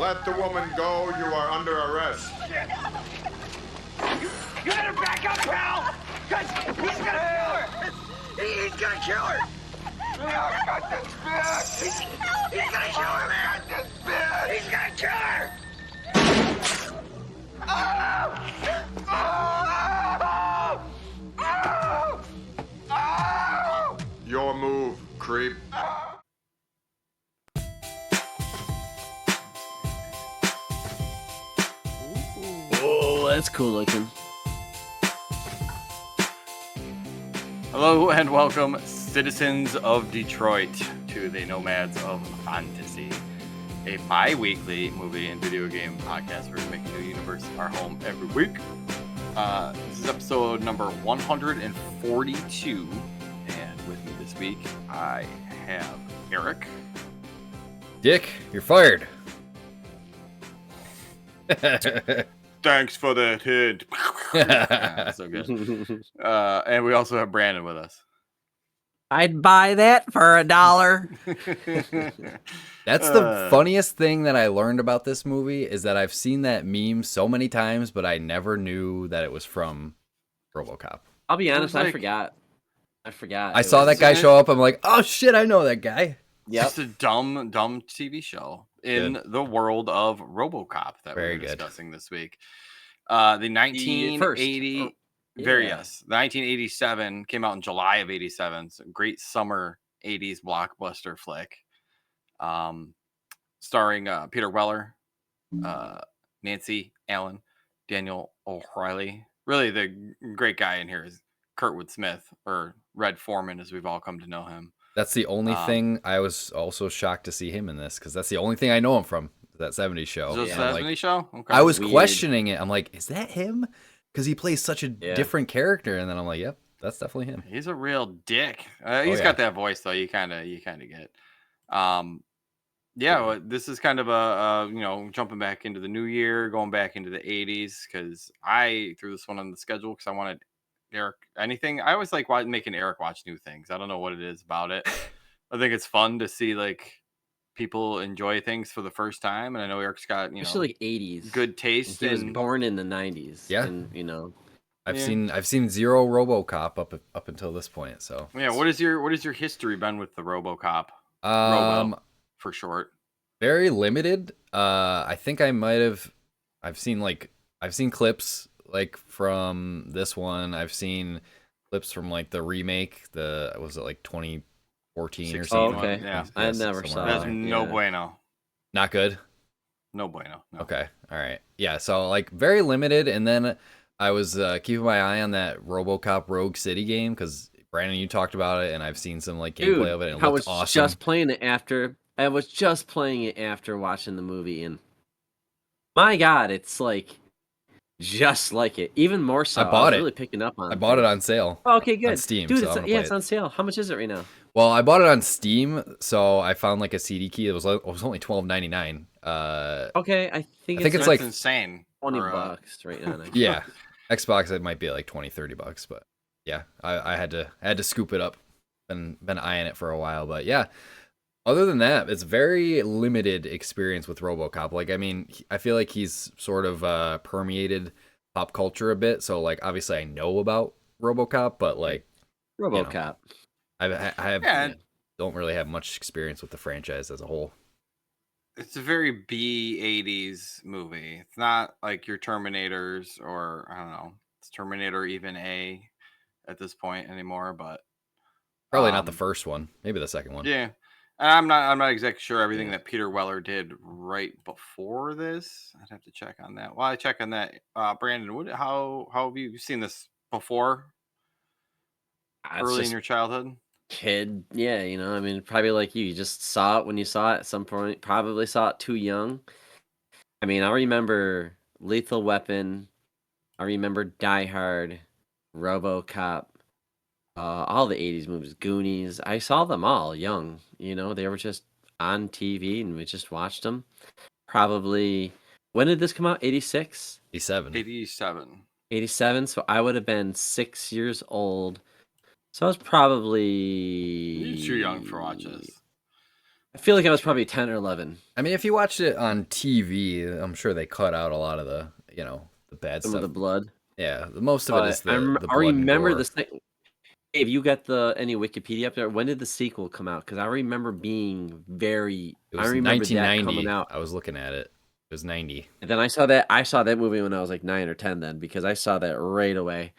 Let the woman go. You are under arrest. You better back up, pal! Because he's gonna kill her! He's gonna kill her! I got this bitch! He's gonna kill her, man! This bitch! He's gonna kill her! Your move, creep. Oh, that's cool looking. Hello and welcome, citizens of Detroit, to the Nomads of Fantasy, a bi-weekly movie and video game podcast where we make a new universe our home every week. This is episode number 142, and with me this week I have Eric. Dick, you're fired. Thanks for that hint. So good. And we also have Brandon with us. I'd buy that for $1. That's the funniest thing that I learned about this movie is that I've seen that meme so many times, but I never knew that it was from RoboCop. I'll be honest, like- I forgot. I saw that guy show up. I'm like, oh shit, I know that guy. Yep. Just a dumb TV show in the world of RoboCop that Very we're good. discussing this week. The 1980, Yeah. yes, the 1987 came out in July of '87. So great summer '80s blockbuster flick, starring Peter Weller, Nancy Allen, Daniel O'Reilly. Really, the great guy in here is Kurtwood Smith, or Red Foreman, as we've all come to know him. That's the only thing I was also shocked to see him in this because that's the only thing I know him from, that 70s show. Is this I'm a like- 70s show? Okay. I was Weird. questioning it. I'm like, is that him? Because he plays such a different character, and then I'm like, yep, that's definitely him. He's a real dick. He's yeah. got that voice though. You kind of get. Yeah. Well, this is kind of a jumping back into the new year, going back into the '80s because I threw this one on the schedule because I wanted Eric anything. I always like making Eric watch new things. I don't know what it is about it. I think it's fun to see like people enjoy things for the first time, and I know Eric's got Especially like 80s. good taste. He was in born in the 90s. Yeah. And, I've Yeah. seen zero RoboCop up until this point. So Yeah, what is your history been with the RoboCop? um, For short. very limited. I think I might have. I've seen clips like from this one. I've seen clips from like the remake. Was it like 2014 or 16 something? Oh, okay. Yeah. I Yes, never somewhere saw That's it. no Yeah. bueno. Not good. No bueno. No. Okay. All right. Yeah. So like very limited, and then I was keeping my eye on that RoboCop Rogue City game because Brandon, you talked about it, and I've seen some like gameplay Dude, of it. And it I looks was awesome. just playing it after. I was just playing it after watching the movie, and my God, it's like just like it. Even more so. I bought was it. really picking up on. I bought it things. on sale. Oh, okay, good. on Steam, Dude, so it's, I'm gonna play it's it. on sale. How much is it right now? Well, I bought it on Steam, so I found like a CD key. It was only $12.99. Okay, I think it's That's like insane. $20 for, right now. yeah, Xbox it might be like $20-$30, but yeah, I had to scoop it up. Been eyeing it for a while, but yeah. Other than that, it's very limited experience with RoboCop. Like, I mean, I feel like he's sort of permeated pop culture a bit. So, like, obviously, I know about RoboCop, but like, RoboCop. I don't really have much experience with the franchise as a whole. It's a very B80s movie. It's not like your Terminators or I don't know. It's Terminator even A at this point anymore, but Probably not the first one, maybe the second one. yeah. And I'm not exactly sure everything that Peter Weller did right before this. I'd have to check on that. While I check on that, Brandon, how have you seen this before? It's Early in just your childhood? kid, yeah, I mean, probably like you just saw it when you saw it at some point. Probably saw it too young. I mean, I remember Lethal Weapon. I remember Die Hard, RoboCop, all the 80s movies, Goonies. I saw them all young. They were just on TV and we just watched them. Probably, when did this come out? 86? 87. 87. 87. So I would have been 6 years old. So I was probably You're too young for watch this. I feel like I was probably 10 or 11. I mean, if you watched it on TV, I'm sure they cut out a lot of the, the bad Some stuff. of the blood. Yeah, most of it is But the I blood and remember gore. the second. Dave, you got any Wikipedia up there? When did the sequel come out? Because I remember being very. It I was remember that 1990. coming out. I was looking at it. It was 90. And then I saw that movie when I was like 9 or 10 then, because I saw that right away.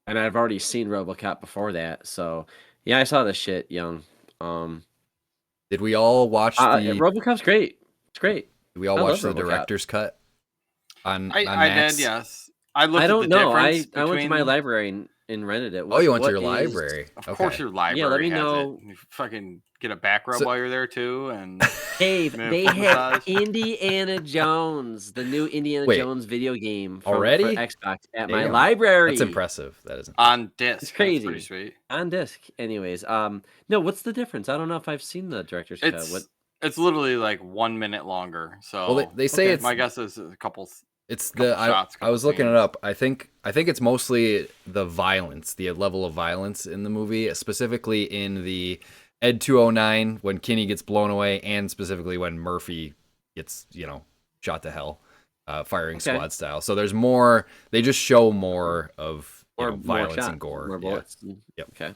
And I've already seen RoboCop before that. So, yeah, I saw this shit young. Did we all watch RoboCop's great. It's great. Did we all I watch love the RoboCop. director's cut on I Max? did, yes. I looked I at don't the know. difference I went to my between- library and rented it. Oh, you went to What your is- library. Of course, your library let me has know. it. You fucking get a back rub So- while you're there too, and Dave, Man, they foot have massage. Indiana Jones, the new Indiana Wait. Jones video game Already? for Xbox at my Damn. library. That's impressive. That is. on disc. It's crazy. That's pretty sweet. On disc. Anyways, no, what's the difference? I don't know if I've seen the director's cut. It's literally like 1 minute longer. So Well, they say Okay. it's my guess is a couple. It's couple the shots, I was couple looking it scenes. up. I think it's mostly the violence, the level of violence in the movie, specifically in the Ed 209 when Kinney gets blown away, and specifically when Murphy gets shot to hell, firing Okay. squad style. So there's more. They just show more of More violence shots, and gore. more Yeah. bullets. Yep. Okay.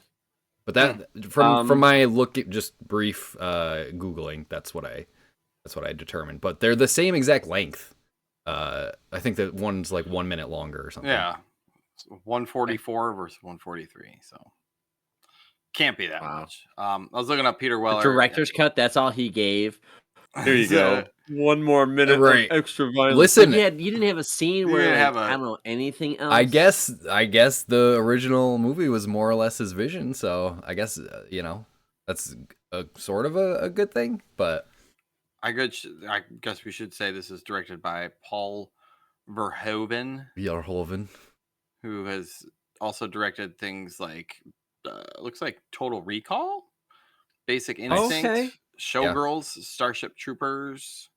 But that from my look, just brief googling, that's what I determined. But they're the same exact length. I think that one's like 1 minute longer or something. Yeah, 144 versus 143. So can't be that Wow. much. I was looking up Peter The Weller. director's cut, that's all he gave. There you go. 1 more minute Right. of extra violence. Listen- you didn't have a scene You where didn't like, have I don't know anything else. I guess the original movie was more or less his vision, so I guess that's a sort of a good thing. But I guess we should say this is directed by Paul Verhoeven, Verhoeven. who has also directed things like looks like Total Recall, Basic Instinct, Okay. Showgirls, Starship Troopers.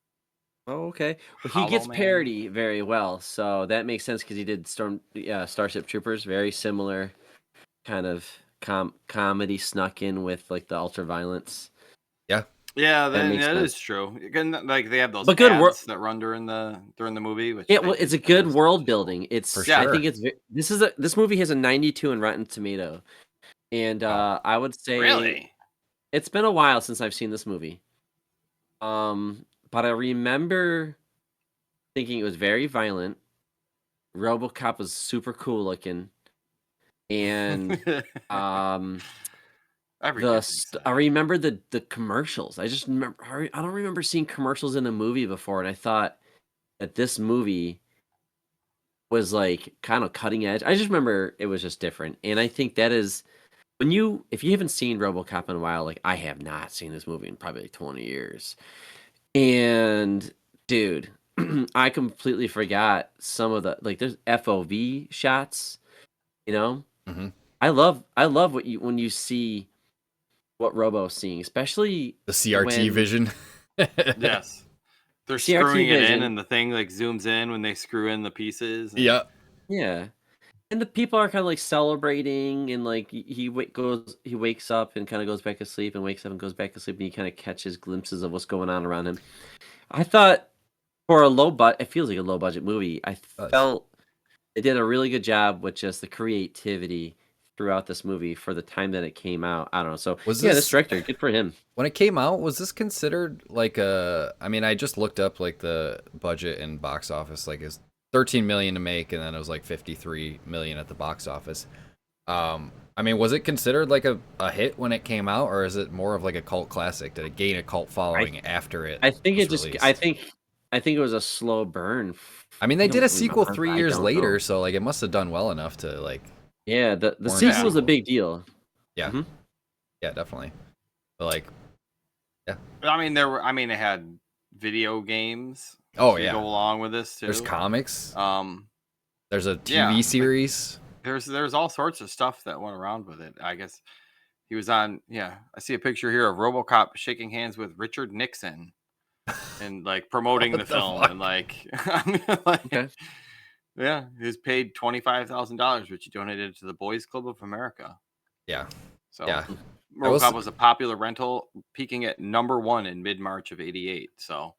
Oh, okay. Well, he Hollow gets Man. parody very well, so that makes sense because he did Starship Troopers, very similar kind of comedy snuck in with like the ultra violence. Yeah, That makes that sense. is true. Again, like they have those But good ads that run during the movie. Which Yeah, they well, it's a did good as world well. building. It's For I sure. think it's this movie has a 92 in Rotten Tomato, and I would say Really? it's been a while since I've seen this movie. But I remember thinking it was very violent. RoboCop was super cool looking, and Every I kid thinks that. remember the commercials. I just remember I don't remember seeing commercials in a movie before, and I thought that this movie was like kind of cutting edge. I just remember it was just different, and I think that is if you haven't seen RoboCop in a while, like I have not seen this movie in probably like 20 years, and dude, I completely forgot some of the like there's FOV shots, Mhm. I love when you see what Robo's seeing, especially The CRT when- vision. Yes. They're CRT screwing it in, vision. and the thing like zooms in when they screw in the pieces. and- Yeah. Yeah. And the people are kind of like celebrating, and like he wakes up and kind of goes back to sleep, and wakes up and goes back to sleep, and he kind of catches glimpses of what's going on around him. I thought for it feels like a low budget movie. I Does. felt they did a really good job with just the creativity throughout this movie for the time that it came out. I don't know. So Was this this- director, good for him. When it came out, was this considered like I mean, I just looked up like the budget and box office, like it's 13 million to make, and then it was like 53 million at the box office. I mean, was it considered like a hit when it came out, or is it more of like a cult classic? Did it gain a cult following after it? I think was it just. released? I think it was a slow burn. I mean, they I did a don't sequel remember. 3 I years don't later, know. so like it must have done well enough to like. Yeah, the Warrant sequel was a sequel. big deal. Yeah, Mhm. yeah, definitely. But like, I mean, it had video games. oh to yeah, go along with this too. there's comics. There's a TV yeah, series. There's all sorts of stuff that went around with it. I guess he was on. Yeah, I see a picture here of RoboCop shaking hands with Richard Nixon, and like promoting What the the film, fuck? and like, Okay. yeah, he was paid $25,000, which he donated to the Boys Club of America. Yeah. So Yeah. RoboCop was a popular rental, peaking at #1 in mid-March of '88. So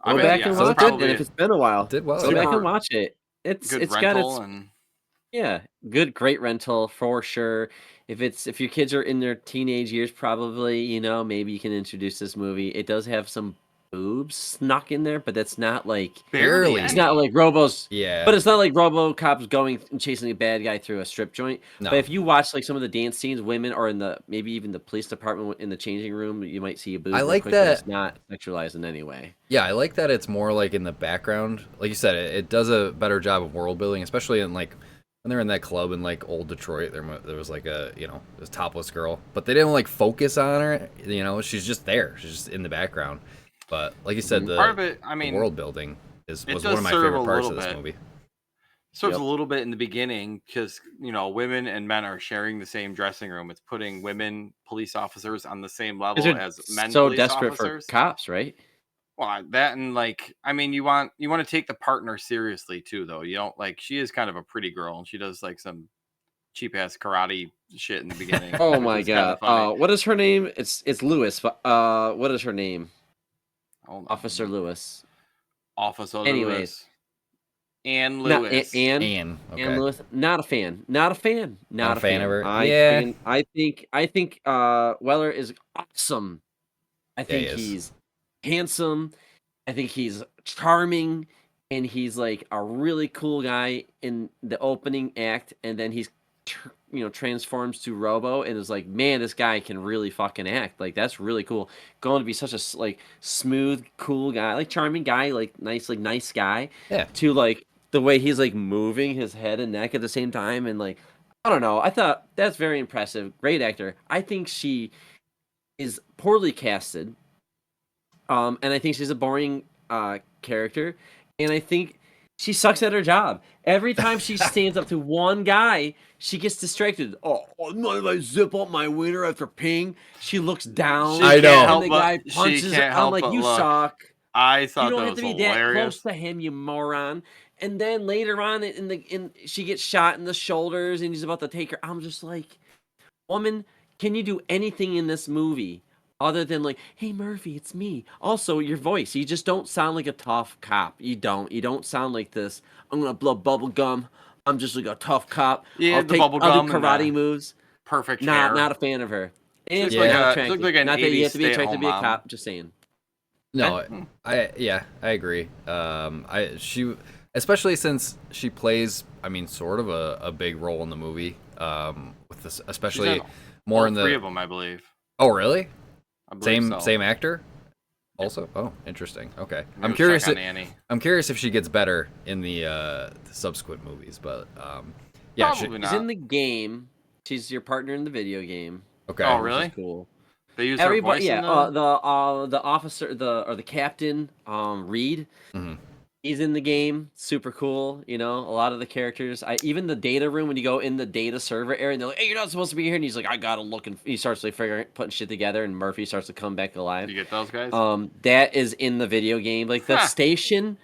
Go back and so watch it it. did- And if it's been a while, did well, go back yeah. and watch it. It's good it's got rental its and yeah, great rental for sure. If your kids are in their teenage years, probably, maybe you can introduce this movie. It does have some boobs snuck in there, but that's not like Barely. it's not like Robo's Yeah. but it's not like RoboCop's going and chasing a bad guy through a strip joint. No. But if you watch like some of the dance scenes, women are in maybe even the police department in the changing room, you might see a boob. I real like quick, but that- it's not sexualized in any way. Yeah, I like that it's more like in the background. Like you said, it does a better job of world building, especially in like when they're in that club in like old Detroit. There was like this topless girl, but they didn't like focus on her. She's just there. She's just in the background. But like you said, part of it, the world building was it one does of my serve favorite a parts of little this bit. movie. serves Yep. a little bit in the beginning because women and men are sharing the same dressing room. It's putting women police officers on the same level They're as men so police desperate officers. for cops, right? Well, that and you want to take the partner seriously too, though. You don't she is kind of a pretty girl and she does like some cheap ass karate shit in the beginning. Oh which my is kinda god. funny. What is her name? It's Lewis. But what is her name? Hold on. Officer Lewis. Officer Anyways. Lewis. Ann Not Lewis. Anne. Anne, okay. Anne Lewis. Not a fan. Not a fan. Not a fan of her? I Yeah. I think Weller is awesome. I think he is. he's handsome. I think he's charming, and he's like a really cool guy in the opening act, and then he's transforms to Robo and is like, man, this guy can really fucking act. Like that's really cool. Going to be such a smooth, cool guy, like charming guy, like nice guy. Yeah. To like the way he's like moving his head and neck at the same time, and like I don't know. I thought that's very impressive. Great actor. I think she is poorly casted. And I think she's a boring character, and I think she sucks at her job. Every time she stands up to one guy, she gets distracted. Oh, not if I zip up my wiener after peeing. She looks down. She I know. can't And help the but- guy she punches her. can't I'm help like, but you look. suck. I You thought don't that have was to be that hilarious. close to him, you moron. And then later on, she gets shot in the shoulders, and he's about to take her. I'm just like, woman, can you do anything in this movie other than like, hey Murphy, it's me? Also, your voice, you just don't sound like a tough cop. You don't sound like this. I'm gonna blow bubble gum. I'm just like a tough cop. Yeah, I'll the take bubble other gum and karate the moves. Perfect hair. Not a fan of her. And She looks not like attractive. she looks like an Not that you 80s have to be attracted to be a stay-at-home mom. cop. Just saying. No, I agree. She especially since she plays, sort of a big role in the movie. With this, She's especially in more all in three the. of them, I believe. Oh, really? I believe so. Same actor. Also, oh, interesting. Okay, Maybe I'm we'll curious. check on Annie. I'm curious if she gets better in the subsequent movies, but yeah, Probably She's not. in the game. She's your partner in the video game. okay. Oh, Which really? is cool. They use her Everybody, voice yeah. in the... The officer, the captain, Reed. Mhm. He's in the game. Super cool. A lot of the characters. Even the data room when you go in the data server area, and they're like, "Hey, you're not supposed to be here." And he's like, "I gotta look." And he starts like putting shit together, and Murphy starts to come back alive. You get those guys? That is in the video game. Like the Huh. station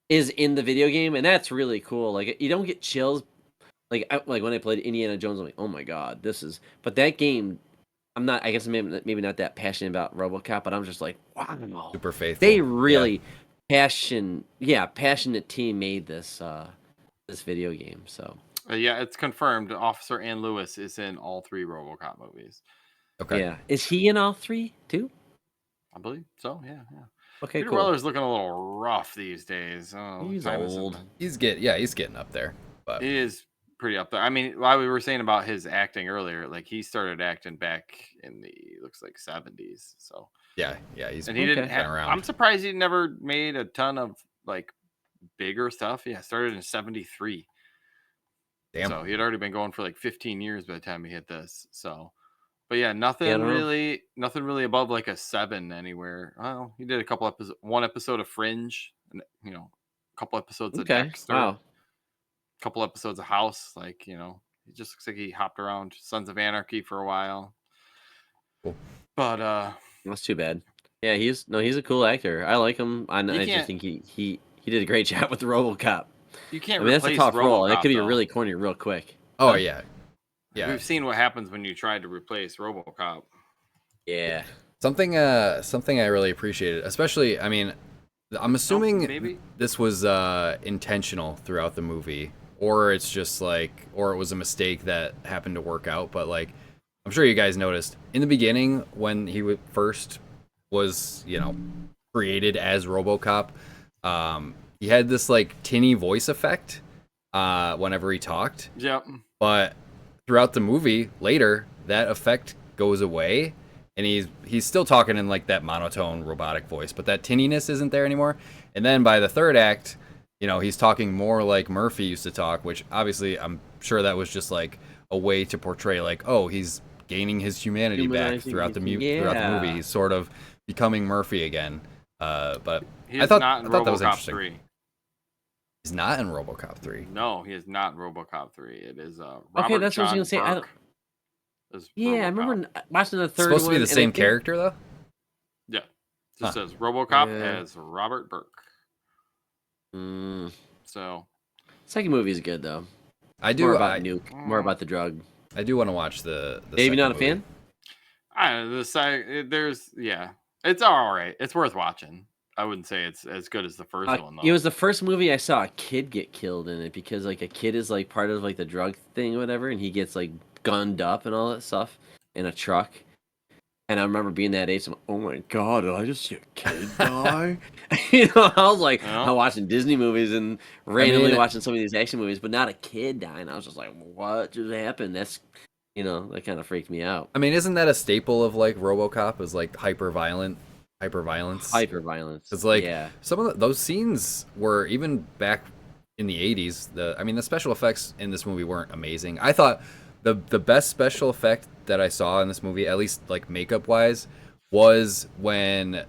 is in the video game, and that's really cool. Like you don't get chills. Like when I played Indiana Jones, I'm like, oh my god, this is. But that game, I'm not. I guess maybe not that passionate about RoboCop, but I'm just like, wow, Super faithful. they really passionate team made this this video game. So Yeah, it's confirmed. Officer Ann Lewis is in all three RoboCop movies. Okay. yeah, is he in all three too? I believe so. Yeah. Okay, Peter cool. Weller's looking a little rough these days. Oh, He's time old. isn't- He's getting up there. But He is pretty up there. While we were saying about his acting earlier, he started acting back in the looks like 70s. So yeah, he's and he didn't. been around. I'm surprised he never made a ton of bigger stuff. Yeah, started in 73. Damn. So he had already been going for 15 years by the time he hit this. So, but yeah, nothing Yeah, I don't know. really above a 7 anywhere. Well, he did one episode of Fringe, and a couple episodes of Okay, Dexter, wow. couple episodes of House. He just looks like he hopped around Sons of Anarchy for a while. Cool. But That's too bad. Yeah, he's a cool actor. I like him. I You just can't- think he did a great job with the RoboCop. you can't That's a replace tough role. RoboCop, That could be though. really corny real quick. Oh yeah. We've seen what happens when you tried to replace RoboCop. Yeah. Something I really appreciated, especially, I mean, I'm assuming maybe? this was intentional throughout the movie, or it's just like, or it was a mistake that happened to work out. But like, I'm sure you guys noticed in the beginning when he first was, created as RoboCop, he had this like tinny voice effect whenever he talked. Yep. But throughout the movie, later that effect goes away, and he's still talking in like that monotone robotic voice, but that tinniness isn't there anymore. And then by the third act, he's talking more like Murphy used to talk, which obviously I'm sure that was just like a way to portray like, oh, he's gaining his humanity back throughout the movie. He's sort of becoming Murphy again. But I thought that was RoboCop interesting. 3. He's not in RoboCop 3. No, he is not in RoboCop 3. It is Robert Okay, that's what I was gonna say. I Burke is Yeah, I RoboCop. remember watching the It's third supposed to be one, the and I same think- character though. Yeah. Just Huh. says RoboCop Yeah. as Robert Burke. Mm. So Second movie is good though. I do. More about Nuke, more about the drug. I do want to watch the Dave, you second not a movie. fan? I don't know, it's all right. It's worth watching. I wouldn't say it's as good as the first one though. It was the first movie I saw a kid get killed in it, because like a kid is like part of like the drug thing or whatever, and he gets like gunned up and all that stuff in a truck. And I remember being that age, I'm like, oh my god, did I just see a kid die? I was like, Yeah. I'm watching Disney movies and randomly mean- watching some of these action movies, but not a kid dying. I was just like, what just happened? That's, that kind of freaked me out. I mean, isn't that a staple of like RoboCop? Is like hyper violence? Hyper violence. It's like yeah. some of those scenes were even back in the 80s. The special effects in this movie weren't amazing. I thought the best special effect that I saw in this movie, at least like makeup wise, was when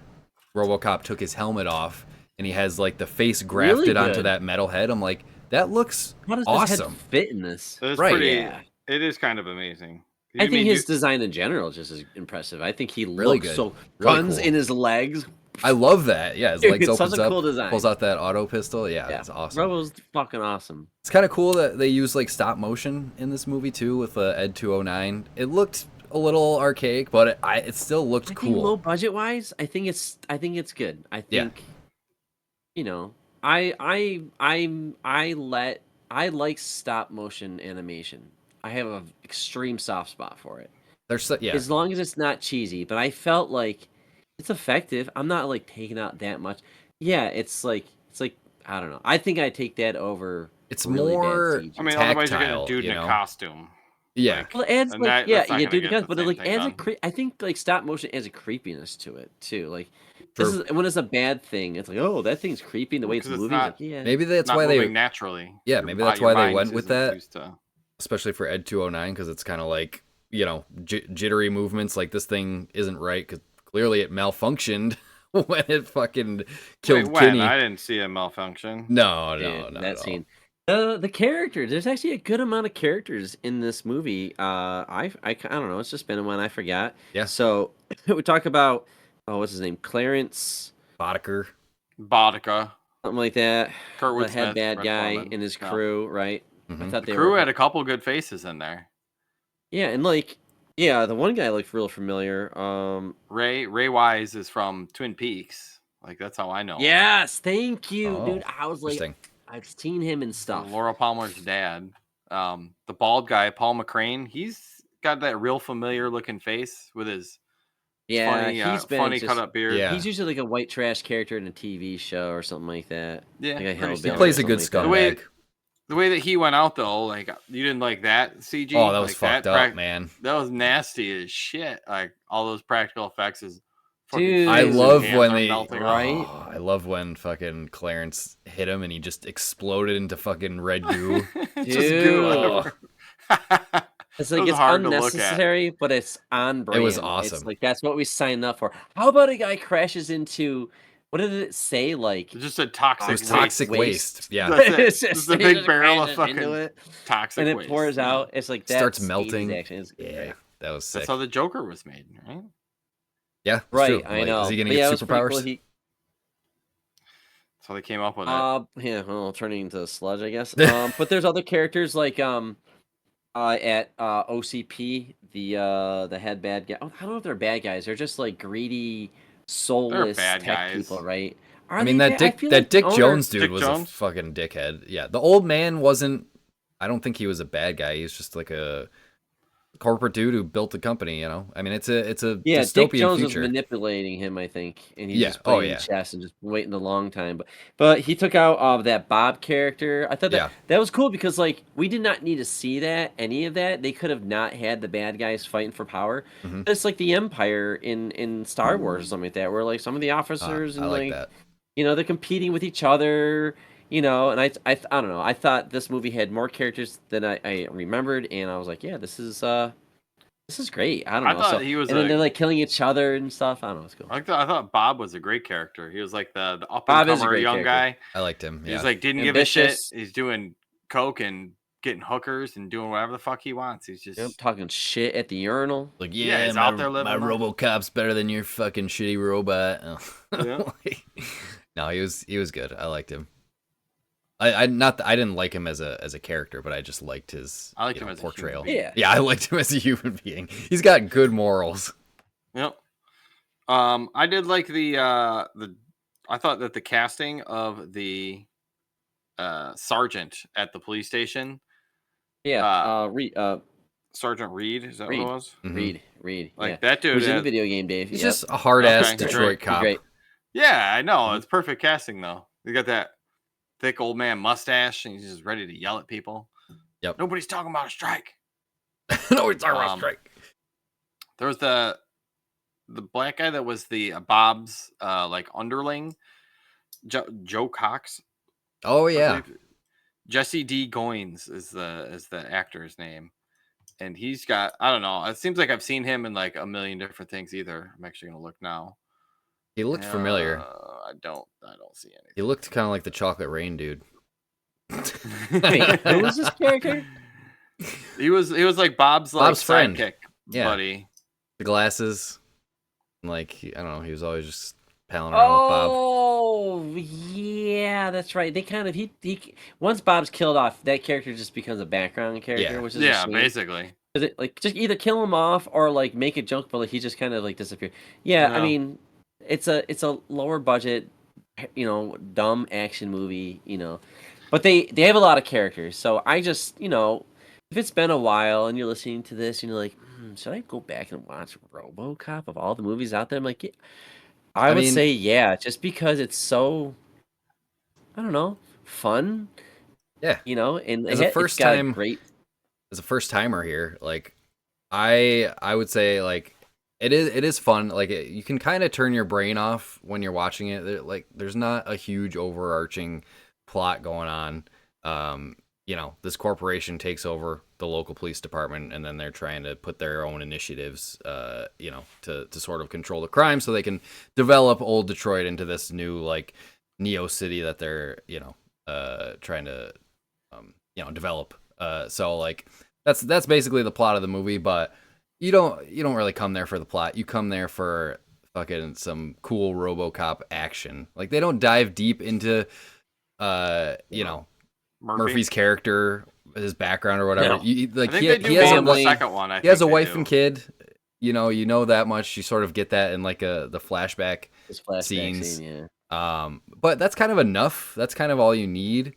RoboCop took his helmet off and he has like the face grafted Really onto good. that metal head. I'm like, that looks How does awesome. this head fit in this? It's Right, pretty. yeah. It is kind of amazing. I think his design in general is just as impressive. I think he Really looks good. so Really guns cool. in his legs. I love that. Yeah, his Dude, legs it's opens such a up, cool design. pulls out that auto pistol. Yeah, Yeah, that's awesome. Robo's fucking awesome. It's kind of cool that they use like stop motion in this movie too with Ed 209. It looked a little archaic, but it still looked I cool. think low budget wise, I think it's good. I Yeah. think, I like stop motion animation. I have an extreme soft spot for it. There's yeah, As long as it's not cheesy, but I felt like it's effective. I'm not like taking out that much. Yeah, it's like I don't know. I think I take that over. it's really bad more. CG. I mean, otherwise you're getting tactile, a dude you in a know? costume. Yeah, Like, Well, it adds And like that's not you gonna do get because, the but it same like thing adds done. I think like stop motion adds a creepiness to it too. Like this True. is when it's a bad thing. It's like, oh, that thing's creepy. And the way it's 'Cause it's moving, not- like, yeah. maybe that's not why moving they, naturally. Yeah, Your maybe that's your why they mind went with isn't that. used to- especially for Ed 209, because it's kind of like jittery movements. Like this thing isn't right because clearly it malfunctioned when it fucking killed Wait, when? Kinney. I didn't see a malfunction. No, Dude, not that at all. scene. The characters. There's actually a good amount of characters in this movie. I don't know. It's just been one I forgot. Yeah. So we talk about what's his name? Clarence, Boddicker. Bodica, something like that. Kurtwood The head Smith, bad Red guy Foreman. and his Yeah. crew, right? I Mhm. thought they Crew were. had a couple good faces in there. Yeah, and like, the one guy looked real familiar. Ray Wise is from Twin Peaks. Like that's how I know him. Yes, thank you, Oh, dude. I was like, Interesting. I've seen him in So stuff. Laura Palmer's dad. The bald guy, Paul McCrane, he's got that real familiar looking face with his Yeah, funny, he's been funny just, cut up beard. Yeah. He's usually like a white trash character in a TV show or something like that. Yeah, Like a pretty hellbilly standard. or Plays a good something like that. scumbag. The way that he went out though, like you didn't like that CG. Oh, that was like, fucked up, man. That was nasty as shit. Like all those practical effects is. fucking Dude. I face and love hands when are they. melting right? off. Oh, I love when fucking Clarence hit him and he just exploded into fucking red goo. Just goo Dude. everywhere. It's It like was it's hard to look at. unnecessary, but it's on brand. was It's awesome. like that's what we signed up for. How about a guy crashes into what did it say? Like It's just a toxic It was waste. toxic waste. waste. Yeah. That's it. it's Just a he big just barrel of crashes into fucking it, toxic and it waste. pours Yeah. out. It's like Starts that's 80s melting. action. It's Yeah, great. that was sick. That's how the Joker was made, right? Yeah, it's Right, true. I Like, know. Is he gonna But get it was pretty superpowers? cool. That's how they came up with it. Yeah, well, turning into sludge, I guess. But there's other characters like At OCP, the head bad guy. Oh, I don't know if they're bad guys. They're just like greedy, soulless bad tech guys. people, right? Are I mean, they that bad? I Dick feel that like the Dick owner- Jones dude Dick was Jones? a fucking dickhead. Yeah, the old man wasn't. I don't think he was a bad guy. He's just like a corporate dude who built the company. You know, I mean, it's a Yeah, Dick dystopian Jones was future. manipulating him, I think, and he's Yeah. just Oh playing yeah. chess and just waiting a long time. But he took out that Bob character. I thought Yeah. that was cool because like we did not need to see any of that. They could have not had the bad guys fighting for power. Mhm. It's like the Empire in Star Wars or something like that, where like some of the officers I and like like that. they're competing with each other. And I don't know. I thought this movie had more characters than I remembered, and I was like, yeah, this is great. I don't I know. thought So, he was and then a. they're like killing each other and stuff. I don't know. It's cool. I thought Bob was a great character. He was like the up and Bob is a comer great young character. guy. I liked him. He's Yeah. like didn't give a shit. Ambitious. He's doing coke and getting hookers and doing whatever the fuck he wants. He's just Yep, talking shit at the urinal. Like, Yeah, yeah, he's my, out there my living life. RoboCop's better than your fucking shitty robot. Yeah. No, he was good. I liked him. I didn't like him as a character, but I just liked his I liked him as a human portrayal. being. Yeah. I liked him as a human being. He's got good morals. Yep. I did like the I thought that the casting of the sergeant at the police station, Yeah. Sergeant Reed, is that Reed. what it was? Mhm. Reed. Like yeah. that dude Who's in the had- video game, Dave? He's Yep. just a hard ass Okay, Detroit great. cop. Great. Yeah, I know. Mhm. It's perfect casting though. You got that thick old man mustache and he's just ready to yell at people. Yep. Nobody's talking about a strike. No, it's our strike. There was the black guy that was the Bob's like underling, Joe Cox. Oh I yeah. believe. Jesse D. Goins is the actor's name, and he's got I don't know. It seems like I've seen him in like a million different things. Either I'm actually gonna look now. He looked familiar. I don't see anything. He looked kind of like the Chocolate Rain dude. Wait, who was this character? He was like Bob's friend. sidekick Yeah. buddy. The glasses. Like, I don't know. He was always just palling around with Bob. Oh, yeah, that's right. They kind of he once Bob's killed off, that character just becomes a background character, Yeah. which is a Yeah, shame. basically. 'Cause it, like just either kill him off or like make a joke, but like he just kind of like disappeared. Yeah, I No. mean, it's a lower budget, dumb action movie, but they have a lot of characters. So I just if it's been a while and you're listening to this and you're like, should I go back and watch RoboCop of all the movies out there? I'm like, yeah. I would mean- say yeah, just because it's so, I don't know, fun. Yeah. And As a it's first got a time- great. As a first timer here, like I would say like it is fun. Like you can kind of turn your brain off when you're watching it. There's not a huge overarching plot going on. This corporation takes over the local police department, and then they're trying to put their own initiatives, to sort of control the crime, so they can develop old Detroit into this new like Neo City that they're trying to develop. So like that's basically the plot of the movie, but you don't really come there for the plot. You come there for fucking some cool RoboCop action. Like they don't dive deep into Murphy's character, his background or whatever. No. You, like I think he, they do he has more a in the family- second one. he has a wife and kid. You know that much. You sort of get that in like the flashback. This flashback scenes. scene, yeah. But that's kind of enough. That's kind of all you need.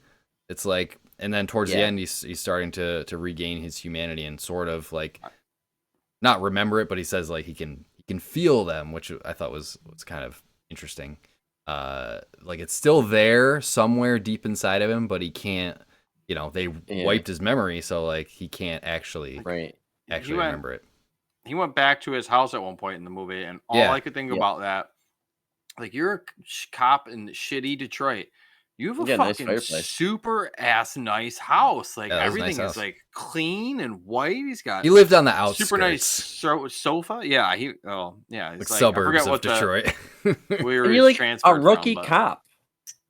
It's like, and then towards the Yeah. end, he's starting to regain his humanity and sort of like not remember it, but he says like he can feel them, which I thought was kind of interesting. Like it's still there somewhere deep inside of him, but he can't. They wiped his memory, so like he can't actually Right. remember it. He went back to his house at one point in the movie, and all Yeah. I could think Yeah. about that, like you're a cop in shitty Detroit. You have a Yeah, nice fucking fireplace. super ass nice house. Like Yeah, that was a nice everything is house. like clean and white. He's got He lived on the outskirts, super nice sofa. Yeah, he's like like, I suburbs forget of what Detroit. where And he you're was like transferred a rookie from, but cop,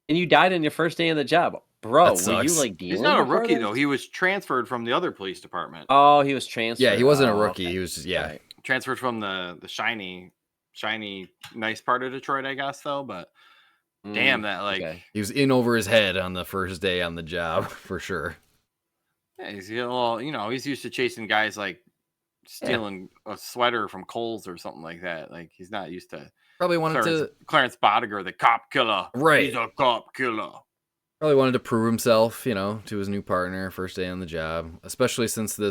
and you died on your first day on the job, bro. That Were you sucks. like dealing? He's not a with all rookie this? though. He was transferred from the other police department. Oh, he was transferred. Yeah, he wasn't a Oh, rookie. okay. He was just, yeah. Right. Transferred from the shiny, nice part of Detroit, I guess though. But damn, that like. okay. He was in over his head on the first day on the job for sure. Yeah, he's a little, he's used to chasing guys like stealing a sweater from Kohl's or something like that. Like he's not used to Probably wanted Clarence Bodiger, the cop killer. Right. He's a cop killer. Probably wanted to prove himself, to his new partner first day on the job, especially since we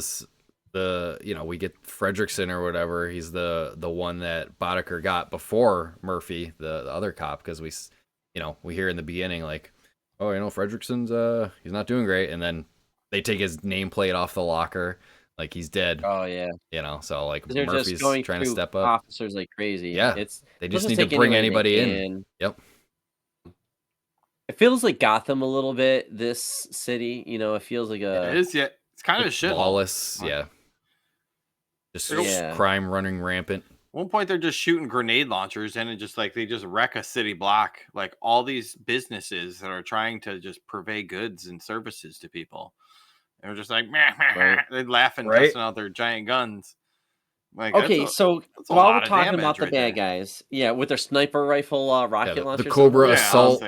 get Fredrickson or whatever. He's the one that Boddicker got before Murphy, the other cop, because we hear in the beginning like, oh, Fredrickson's he's not doing great, and then they take his nameplate off the locker, like he's dead. Oh yeah. So like They're Murphy's just going trying to through step up. officers like crazy. Yeah, they just need to bring anybody in. Yep. It feels like Gotham a little bit. This city, it feels like It is, yeah. It's kind of a shithole. Lawless, yeah. Just crime running rampant. At one point, they're just shooting grenade launchers, and they just wreck a city block. Like all these businesses that are trying to just purvey goods and services to people. They're just like, meh, meh, meh. They're laughing, testing out their giant guns. Like, okay, so while we're talking about the bad guys, with their sniper rifle rocket launcher, the Cobra assault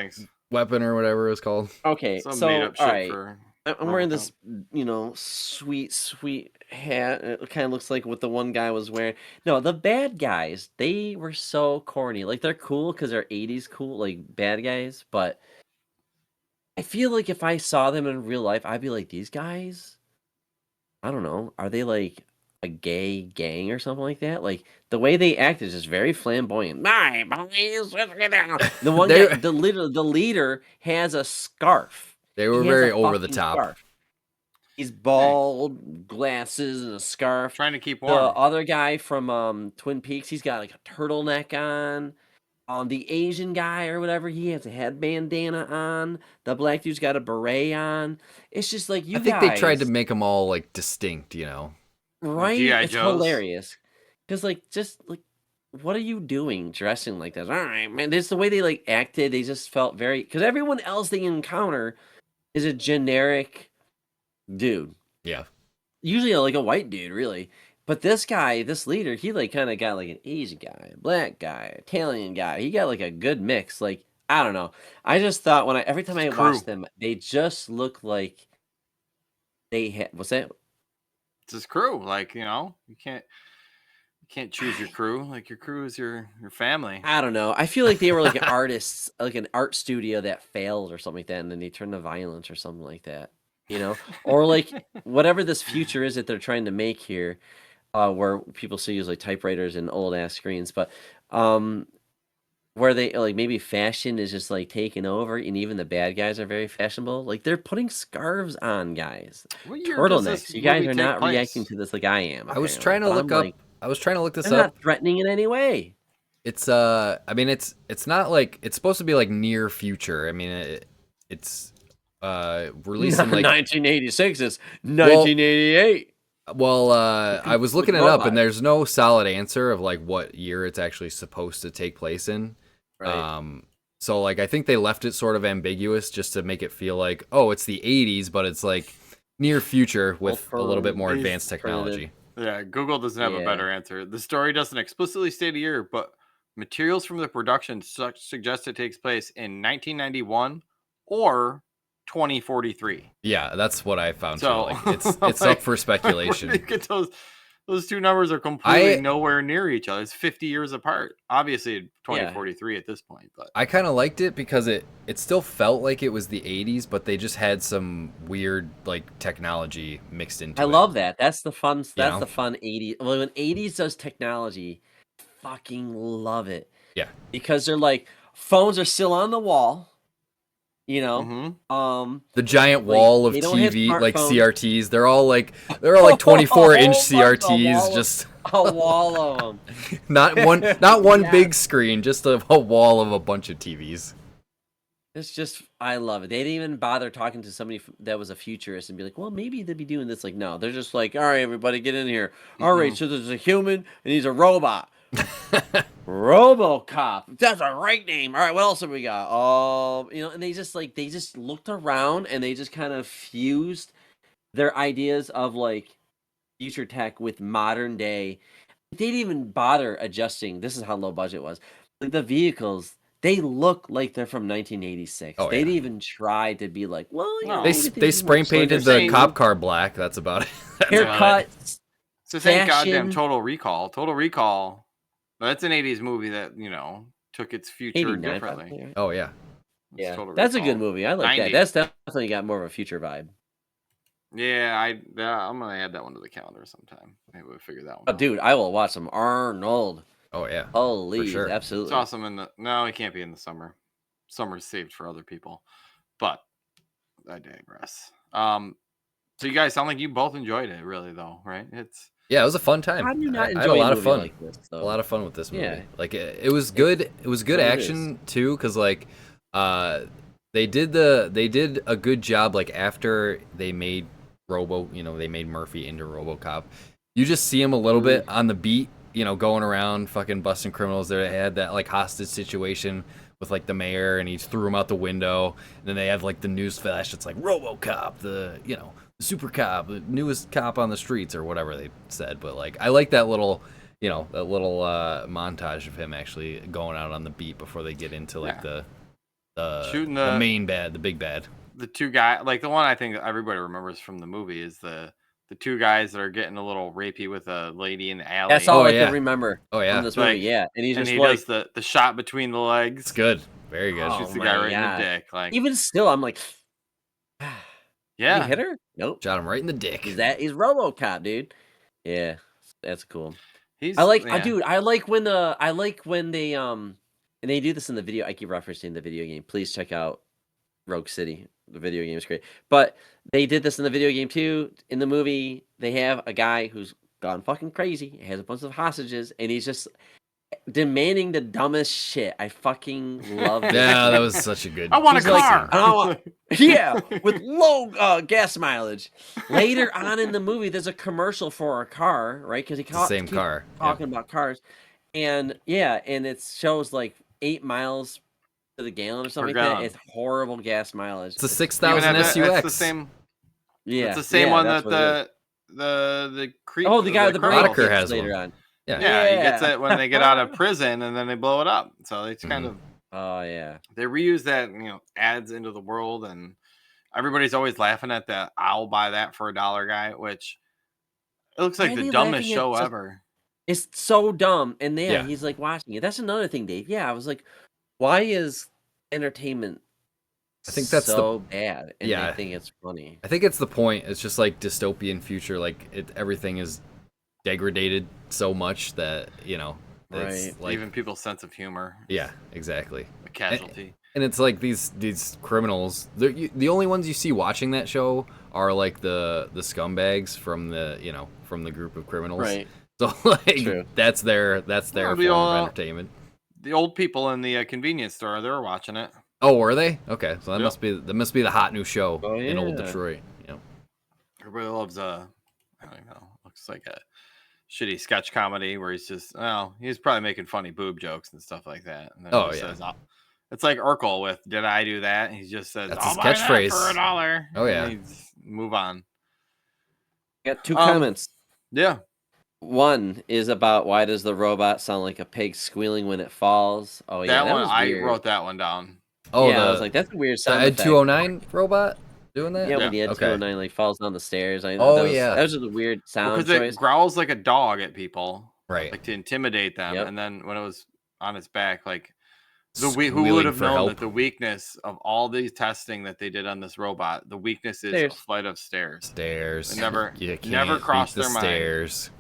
weapon or whatever it's called. Okay, so all right, I'm wearing this, sweet hat. It kind of looks like what the one guy was wearing. No, the bad guys, they were so corny. Like they're cool because they're 80s cool, like bad guys. But I feel like if I saw them in real life, I'd be like, these guys, I don't know, are they like a gay gang or something like that? Like the way they act is just very flamboyant. The one guy, the leader has a scarf. They were very over the top. Scarf. He's bald, glasses, and a scarf. Trying to keep warm. The other guy from Twin Peaks, he's got like a turtleneck on. The Asian guy or whatever, he has a head bandana on. The black dude's got a beret on. It's just like I think they tried to make them all like distinct, Right? G.I. It's Joes. hilarious. Because what are you doing dressing like this? All right, man. It's the way they like acted. They just felt very, because everyone else they encounter is a generic dude. Yeah. Usually like a white dude, really. But this guy, this leader, he like kind of got like an Asian guy, a black guy, Italian guy. He got like a good mix. Like, I don't know. I just thought every time I watched them, they just look like they had, what's that? It's his crew. Like, you can't choose your crew. Like your crew is your family. I don't know. I feel like they were like artists, like an art studio that failed or something like that, and then they turned to violence or something like that. Or like whatever this future is that they're trying to make here, where people still use like typewriters and old ass screens, but where they like maybe fashion is just like taking over, and even the bad guys are very fashionable. Like they're putting scarves on guys, turtlenecks. You guys are not reacting to this like I am. I was trying to look up. I was trying to look this up. Not threatening in any way. It's I mean it's not like it's supposed to be like near future. I mean it's released in like 1986. It's 1988. Well, I was looking it up, and there's no solid answer of like what year it's actually supposed to take place in. Right. So like I think they left it sort of ambiguous just to make it feel like, oh, it's the 80s, but it's like near future with a little bit more advanced technology. Yeah, Google doesn't have a better answer. The story doesn't explicitly state a year, but materials from the production suggest it takes place in 1991 or 2043. Yeah, that's what I found. So like, it's up for speculation. Those two numbers are completely nowhere near each other. It's 50 years apart. Obviously, 2043 at this point. But I kind of liked it because it still felt like it was the 80s, but they just had some weird like technology mixed into it. I love that. That's the fun. That's the fun 80s. Well, when 80s does technology, fucking love it. Yeah, because they're like phones are still on the wall. The giant wall of TV, like CRTs, they're all like 24-inch CRTs, just a wall of them. not one big screen, just a wall of a bunch of TVs. It's just, I love it. They didn't even bother talking to somebody that was a futurist and be like, well, maybe they'd be doing this. Like, no, they're just like, all right, everybody get in here. All right, so there's a human and he's a robot. RoboCop. That's a great name. All right, what else have we got? And they just looked around and they just kind of fused their ideas of like future tech with modern day. They didn't even bother adjusting. This is how low budget it was. Like the vehicles, they look like they're from 1986. Oh, They yeah. didn't even try to be like, well, you No. know, They maybe they these spray more slicker painted the scenes. cop car black. That's about it. That's about it. Haircuts. It's the same goddamn Fashion. Total Recall. Total Recall. That's an 80s movie that, took its future 89, differently. probably, right? Oh yeah. It's Yeah, Total that's a Recall. good movie. I like 90. that. That's definitely got more of a future vibe. Yeah, I'm gonna add that one to the calendar sometime. Maybe we'll figure that one Oh, out. dude, I will watch some Arnold. Oh yeah. Holy, sure. It's absolutely. awesome no, it can't be in the summer. Summer's saved for other people. But I digress. So you guys sound like you both enjoyed it, really, though, right? It's Yeah, it was a fun time. How do you not I had a enjoy lot a of movie fun. like this, though? A lot of fun with this movie. Yeah. Like it was good. It was good It action too, because like they did a good job. Like after they made they made Murphy into RoboCop. You just see him a little bit on the beat, going around fucking busting criminals. They had that like hostage situation with like the mayor, and he threw him out the window. And then they have like the news flash. It's like RoboCop, the super cop, the newest cop on the streets, or whatever they said. But like I like that little montage of him actually going out on the beat before they get into like the shooting the main bad, the big bad. the two guys, like the one I think everybody remembers from the movie is the two guys that are getting a little rapey with a lady in the alley. That's all Oh, I yeah. can remember Oh yeah, from this movie. Like, Yeah, and he's and just he like, does the shot between the legs. it's good, very good. Oh, Shoots the my guy right in God. the dick. Like, even still, I'm like, did yeah, he hit her? Nope. Shot him right in the dick. He's RoboCop, dude. Yeah, that's cool. he's. I like, yeah. dude. I like when they and they do this in the video. I keep referencing the video game. Please check out Rogue City. The video game is great, but they did this in the video game too. In the movie, they have a guy who's gone fucking crazy. He has a bunch of hostages, and he's just demanding the dumbest shit. I fucking love this. Yeah, that was such a good. I want a He's like, car. I want- yeah, with low gas mileage. Later on in the movie, there's a commercial for a car, right? Because he It's the same car. Yeah. talking about cars, and yeah, and it shows like 8 miles to the gallon or something like that. gallon. It's horrible gas mileage. It's a Even 6,000 at SUX. It's the same. Yeah, It's the same yeah, one that's that what it is. the creep. Oh, the guy with the brain Boddicker kicks has later one. on. Yeah. Yeah, he gets Yeah. it when they get out of prison, and then they blow it up. So it's kind of Oh yeah. they reuse that ads into the world, and everybody's always laughing at that "I'll buy that for $1" guy, which it looks like Why are the they dumbest laughing at show such- ever. It's so dumb, and Yeah. he's like watching it. That's another thing, Dave. Yeah, I was like, why is entertainment I think that's so bad? And yeah. they think it's funny. I think it's the point. It's just like dystopian future. Like everything is degraded so much that it's Right. like Even people's sense of humor. yeah, exactly. A casualty. And it's like these criminals. The only ones you see watching that show are like the scumbags from the group of criminals. Right. So like True. that's their Well, form the of old- entertainment. The old people in the convenience store, they were watching it. Oh, were they? Okay, so that Yep. must be the hot new show Oh, in old yeah. Detroit. Yeah. Everybody loves I don't know, looks like a shitty sketch comedy where he's probably making funny boob jokes and stuff like that. And then he Oh, just yeah. says, it's like Urkel with "Did I do that?" And he just says, That's "I'll his buy that catchphrase. for $1." Oh, yeah. And he just move on. Got 2 Um, comments. Yeah. One is about why does the robot sound like a pig squealing when it falls? Oh yeah, that one was I weird. wrote that one down. Oh, yeah, I was the like, that's a weird the sound Ed effect. 209 robot doing that. Yeah, when the Ed Okay. 209 like falls down the stairs. I know Oh, that was, yeah. that was just a weird sound Because choice. it growls like a dog at people, Right. like to intimidate them. Yep. And then when it was on its back, like who Squealing would have for known help. that the weakness of all these testing that they did on this robot, the weakness is Stairs. a flight of stairs. Stairs. It never- You can't never beat crossed the their mind. stairs.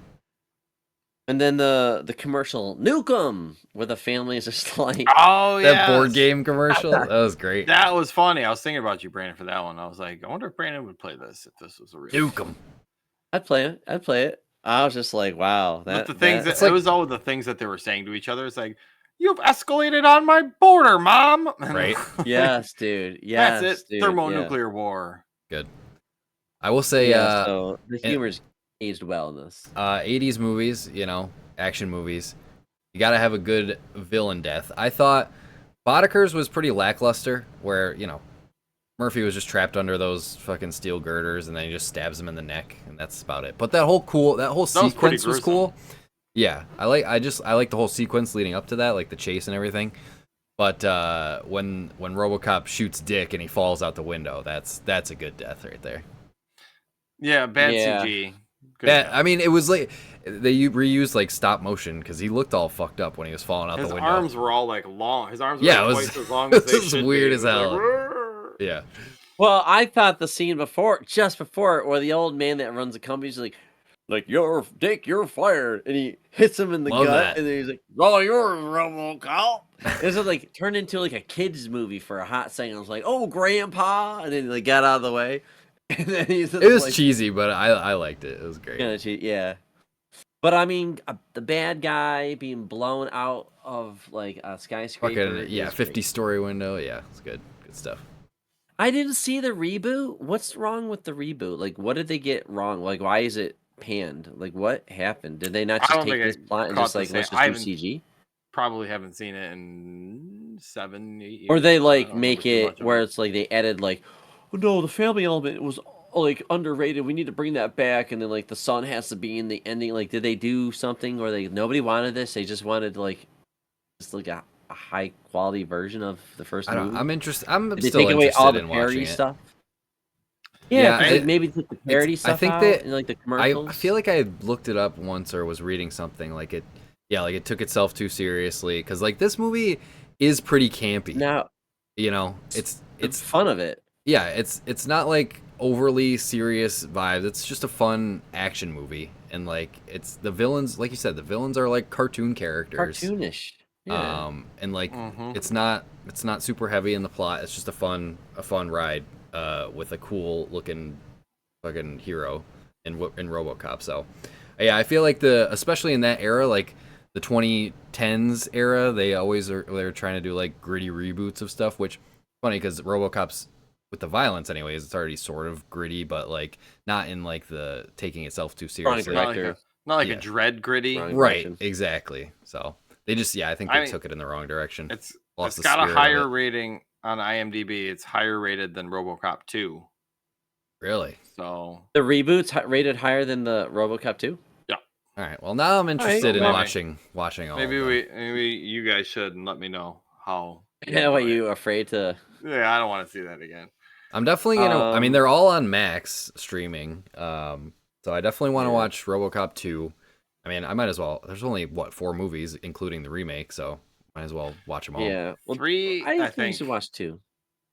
And then the commercial Nuke 'em, where the family is just like, Oh yeah, That board game commercial. That was great. That was funny. I was thinking about you, Brandon, for that one. I was like, I wonder if Brandon would play this if this was a real. Nuke 'em. I'd play it. I was just like, wow, But the things that- it was all the things that they were saying to each other. It's like, you've escalated on my border, Mom. Right. yes, dude. Yes, That's it. dude. Thermonuclear war. Good. I will say, Yeah, so the and- humor's aged well in this. 80s movies, action movies, you gotta have a good villain death. I thought Boddicker's was pretty lackluster, where, Murphy was just trapped under those fucking steel girders, and then he just stabs him in the neck, and that's about it. But that whole was pretty sequence was gruesome. cool. Yeah, I like the whole sequence leading up to that, like the chase and everything. But when RoboCop shoots Dick and he falls out the window, that's a good death right there. Yeah, bad Yeah. CG. Good That, job. I mean, it was like they reused like stop motion because he looked all fucked up when he was falling out His the window. arms were all like long. His arms were Yeah, like it was- twice as long it as they was should weird be. as It was like, hell. "Roar." Yeah. Well, I thought the scene just before, where the old man that runs the company is like you're fired, and he hits him in the Love gut, that. and then he's like, "Oh, you're RoboCop." This is like turned into like a kids movie for a hot second. I was like, "Oh, Grandpa," and then they got out of the way, and then he's just It was like, cheesy, but I liked it. It was great. kind of cheap, yeah. But I mean, the bad guy being blown out of like a skyscraper. Fucking yeah, is 50-story window. Yeah, it's good. Good stuff. I didn't see the reboot. What's wrong with the reboot? Like, what did they get wrong? Like, why is it panned? Like, what happened? Did they not I just don't take think this I plot and caught just the like same- let's I just do haven't- CG? Probably haven't seen it in 7, 8 years. Or they I like don't make remember too it much of where it's like they added like, oh, no, the family element was like underrated. We need to bring that back, and then like the son has to be in the ending. Like, did they do something where nobody wanted this? They just wanted like just like a high quality version of the first I don't. movie. I'm interested. I'm Did they still take away all interested the in parody watching it. stuff? Yeah, Yeah, 'cause, like, it- maybe take the parody I stuff think out that and like the I commercials. feel like I looked it up once or was reading something like it. Yeah, like it took itself too seriously because like this movie is pretty campy. now You know, it's it's fun of it. yeah, it's not like overly serious vibes. It's just a fun action movie, and like it's the villains, like you said, the villains are like cartoon characters. Cartoonish. Yeah. And like Mhm. it's not super heavy in the plot. It's just a fun ride with a cool looking fucking hero in RoboCop. So yeah, I feel like especially in that era, like the 2010s era, they're trying to do like gritty reboots of stuff, which funny because RoboCop's with the violence anyways, it's already sort of gritty, but like not in like the taking itself too Strong seriously. director. Not like Yeah. a Dread gritty. Right. Right, direction. exactly. So they just I think I they mean, took it in the wrong direction. It's Lost it's the got a spirit of higher it. rating on IMDb. It's higher rated than RoboCop 2. Really? So The reboot's rated higher than the RoboCop 2. All right. Well, now I'm interested in maybe- watching all. maybe of them. maybe you guys should and let me know how. Yeah, what you afraid to? Yeah, I don't want to see that again. I'm definitely gonna. I mean, Um, they're all on Max streaming. So I definitely want to Yeah. watch RoboCop 2. I mean, I might as well. There's only 4 movies, including the remake, so might as well watch them all. Yeah. Well, 3, I I think you think. should watch 2.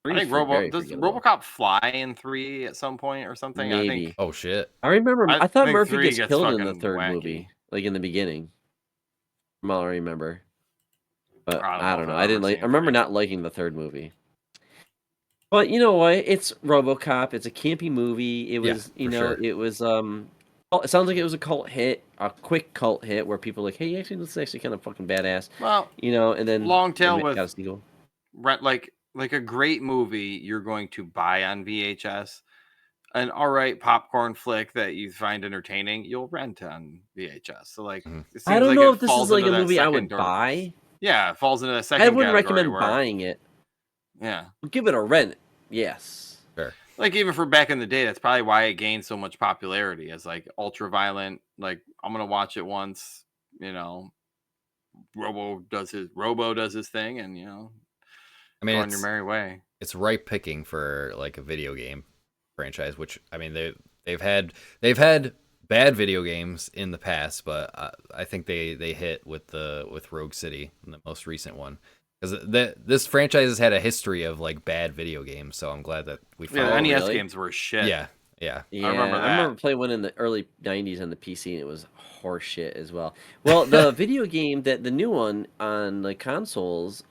I think does RoboCop fly in 3 at some point or something? I Maybe. think Oh shit! I remember. I I thought think Murphy 3 gets gets killed in the fucking third wacky. movie, like in the beginning. From all I remember. But I I don't don't know know. if I've I ever didn't like. seen I remember 3. not liking the third movie. But you know what? It's RoboCop. It's a campy movie. It Yeah, was, for sure. it was it sounds like it was a cult hit, a quick cult hit where people are like, hey, actually, this is actually kind of fucking badass. Well, And then long tail they with got a sequel. like a great movie you're going to buy on VHS. An all right popcorn flick that you find entertaining, you'll rent on VHS. So like, Mhm. it seems I don't like know it if this falls is like a into that movie I second would door. buy. Yeah, it falls into the second. I wouldn't category recommend where, buying it. Yeah, Give it a rent. Yes. Fair. like even for back in the day, that's probably why it gained so much popularity as like ultra violent. Like I'm gonna watch it once. Robo does his thing, and I mean, go on your merry way. it's ripe picking for like a video game franchise, which I mean they've had bad video games in the past, but I think they hit with Rogue City, the most recent one, because this franchise has had a history of like bad video games, so I'm glad that we Yeah, found. the NES really? games were shit. Yeah. Yeah, remember I remember that. playing one in the early '90s on the PC, and it was horseshit as well. Well, the video game the new one on the consoles,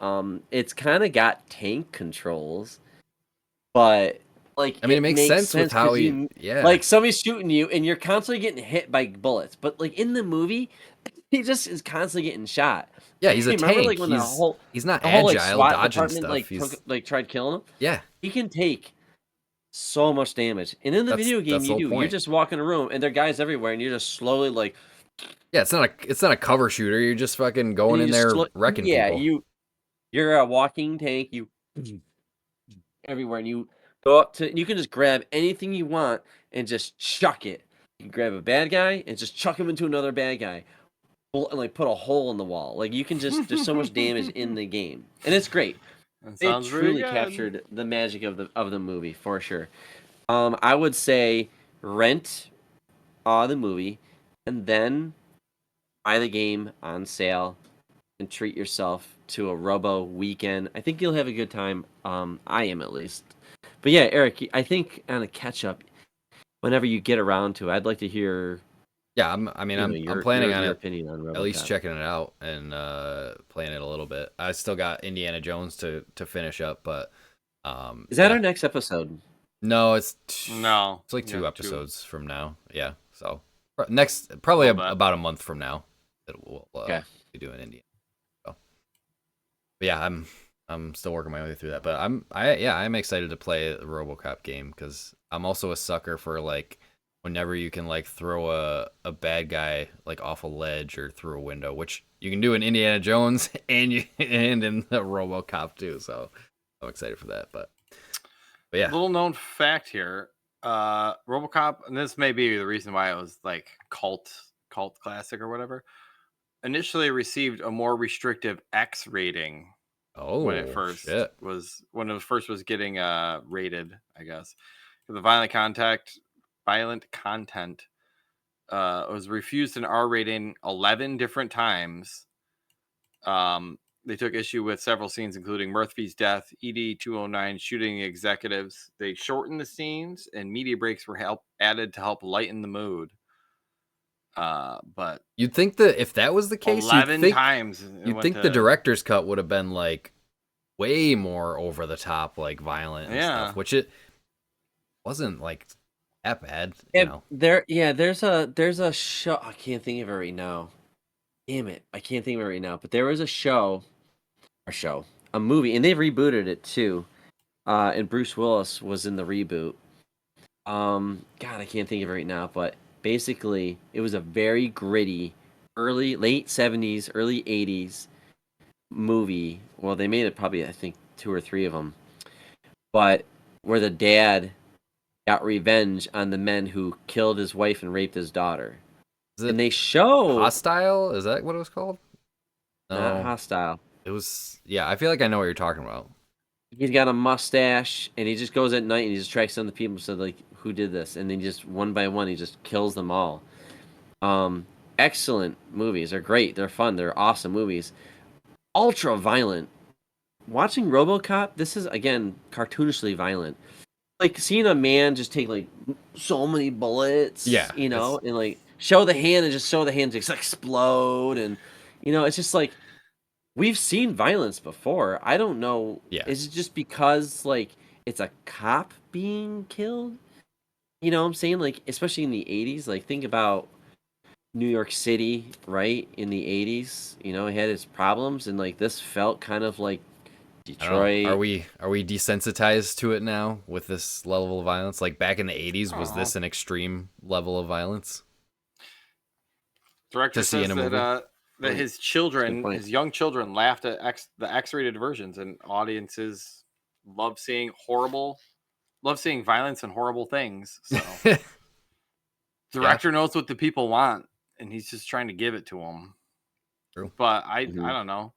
it's kind of got tank controls, but like I mean, it makes sense with how 'cause he. Yeah. like somebody's shooting you, and you're constantly getting hit by bullets. But like in the movie, he just is constantly getting shot. yeah, he's a Remember, tank. like when he's not the whole like agile, SWAT dodging department stuff. He's like tried killing him. yeah. He can take so much damage. And in the That's- video game, that's the you whole do. You're point. just walking a room, and there are guys everywhere, and you're just slowly like. Yeah, it's not a cover shooter. You're just fucking going and in you there just wrecking yeah, people. you're a walking tank. You everywhere, and you go up to. You can just grab anything you want and just chuck it. You can grab a bad guy and just chuck him into another bad guy. like put a hole in the wall. Like you can just there's so much damage in the game, and it's great. That It sounds really truly good. captured the magic of the movie for sure. I would say rent the movie, and then buy the game on sale and treat yourself to a Robo weekend. I think you'll have a good time. I am at least. But yeah, Eric, I think on a catch up, whenever you get around to it, I'd like to hear Yeah, I'm your planning on your it, opinion on at least RoboCop. checking it out and playing it a little bit. I still got Indiana Jones to finish up, but Is that yeah. our next episode? No, No, it's like yeah, 2 episodes from now. Yeah, so probably Little bit. about a month from now that we'll Okay. be doing Indiana. So, but yeah, I'm still working my way through that, but I'm excited to play the RoboCop game because I'm also a sucker for like whenever you can like throw a bad guy like off a ledge or through a window, which you can do in Indiana Jones and and in the RoboCop too. So I'm excited for that. But yeah, Little known fact here, RoboCop, and this may be the reason why it was like cult classic or whatever. Initially received a more restrictive X rating when it first shit. was getting rated, I guess. The violent content was refused an R rating 11 different times. They took issue with several scenes, including Murphy's death, ED 209 shooting executives. They shortened the scenes, and media breaks were added to help lighten the mood. But You'd think that if that was the case, 11 times. You'd think the director's cut would have been like way more over the top, like violent and stuff, which it wasn't like that bad. You know, There's a show. I can't think of it right now. Damn it, I can't think of it right now. But there was a movie, and they've rebooted it too. And Bruce Willis was in the reboot. God, I can't think of it right now. But basically, it was a very gritty, late '70s, early '80s movie. Well, they made it probably I think 2 or 3 of them. But where the dad got revenge on the men who killed his wife and raped his daughter. is it And they show Hostile? Is that what it was called? not Hostile. It was. Yeah, I feel like I know what you're talking about. He's got a mustache, and he just goes at night and he just tracks down the people. So like, who did this? And then just one by one, he just kills them all. Excellent movies. They're great. They're fun. They're awesome movies. Ultra violent. Watching RoboCop, this is again cartoonishly violent. Like seeing a man just take like so many bullets. Yeah, you know, and like show the hand and just show the hand just explode, and you know, it's just like. We've seen violence before. I don't know. Yeah. Is it just because like it's a cop being killed? You know what I'm saying? Like especially in the 80s, like think about New York City, right? In the 80s, you know, it had its problems and like this felt kind of like Detroit. Are we desensitized to it now with this level of violence? Like back in the 80s, was this an extreme level of violence? Director says that his children, his young children, laughed at the X-rated versions, and audiences love seeing violence and horrible things. So, director knows what the people want, and he's just trying to give it to them. True. But I don't know.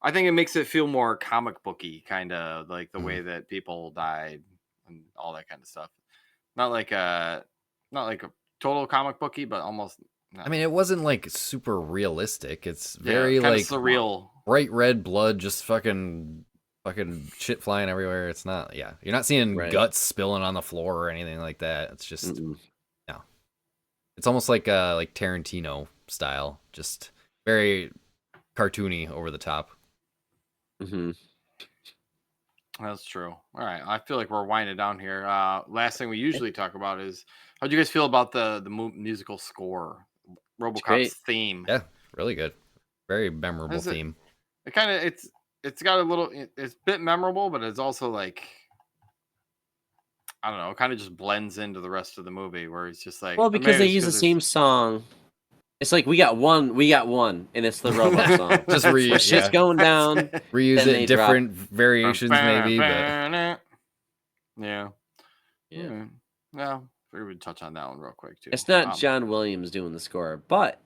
I think it makes it feel more comic booky, kind of like the way that people died and all that kind of stuff. Not like a total comic booky, but almost. I mean, it wasn't like super realistic. It's very like surreal, bright red blood, just fucking shit flying everywhere. It's not. Yeah, you're not seeing guts spilling on the floor or anything like that. It's just no. It's almost like Tarantino style, just very cartoony, over the top. Mm-hmm. That's true. All right, I feel like we're winding down here. Last thing we usually talk about is how do you guys feel about the musical score? RoboCop's theme. Yeah, really good. Very memorable theme. It kind of it's got a little it's a bit memorable, but it's also like I don't know, it kind of just blends into the rest of the movie where it's just like because they use the same song. It's like we got one, and it's the Robo song. Just shit's going down. Reuse it, different variations maybe, but yeah. Yeah, we would touch on that one real quick too. It's not John Williams doing the score, but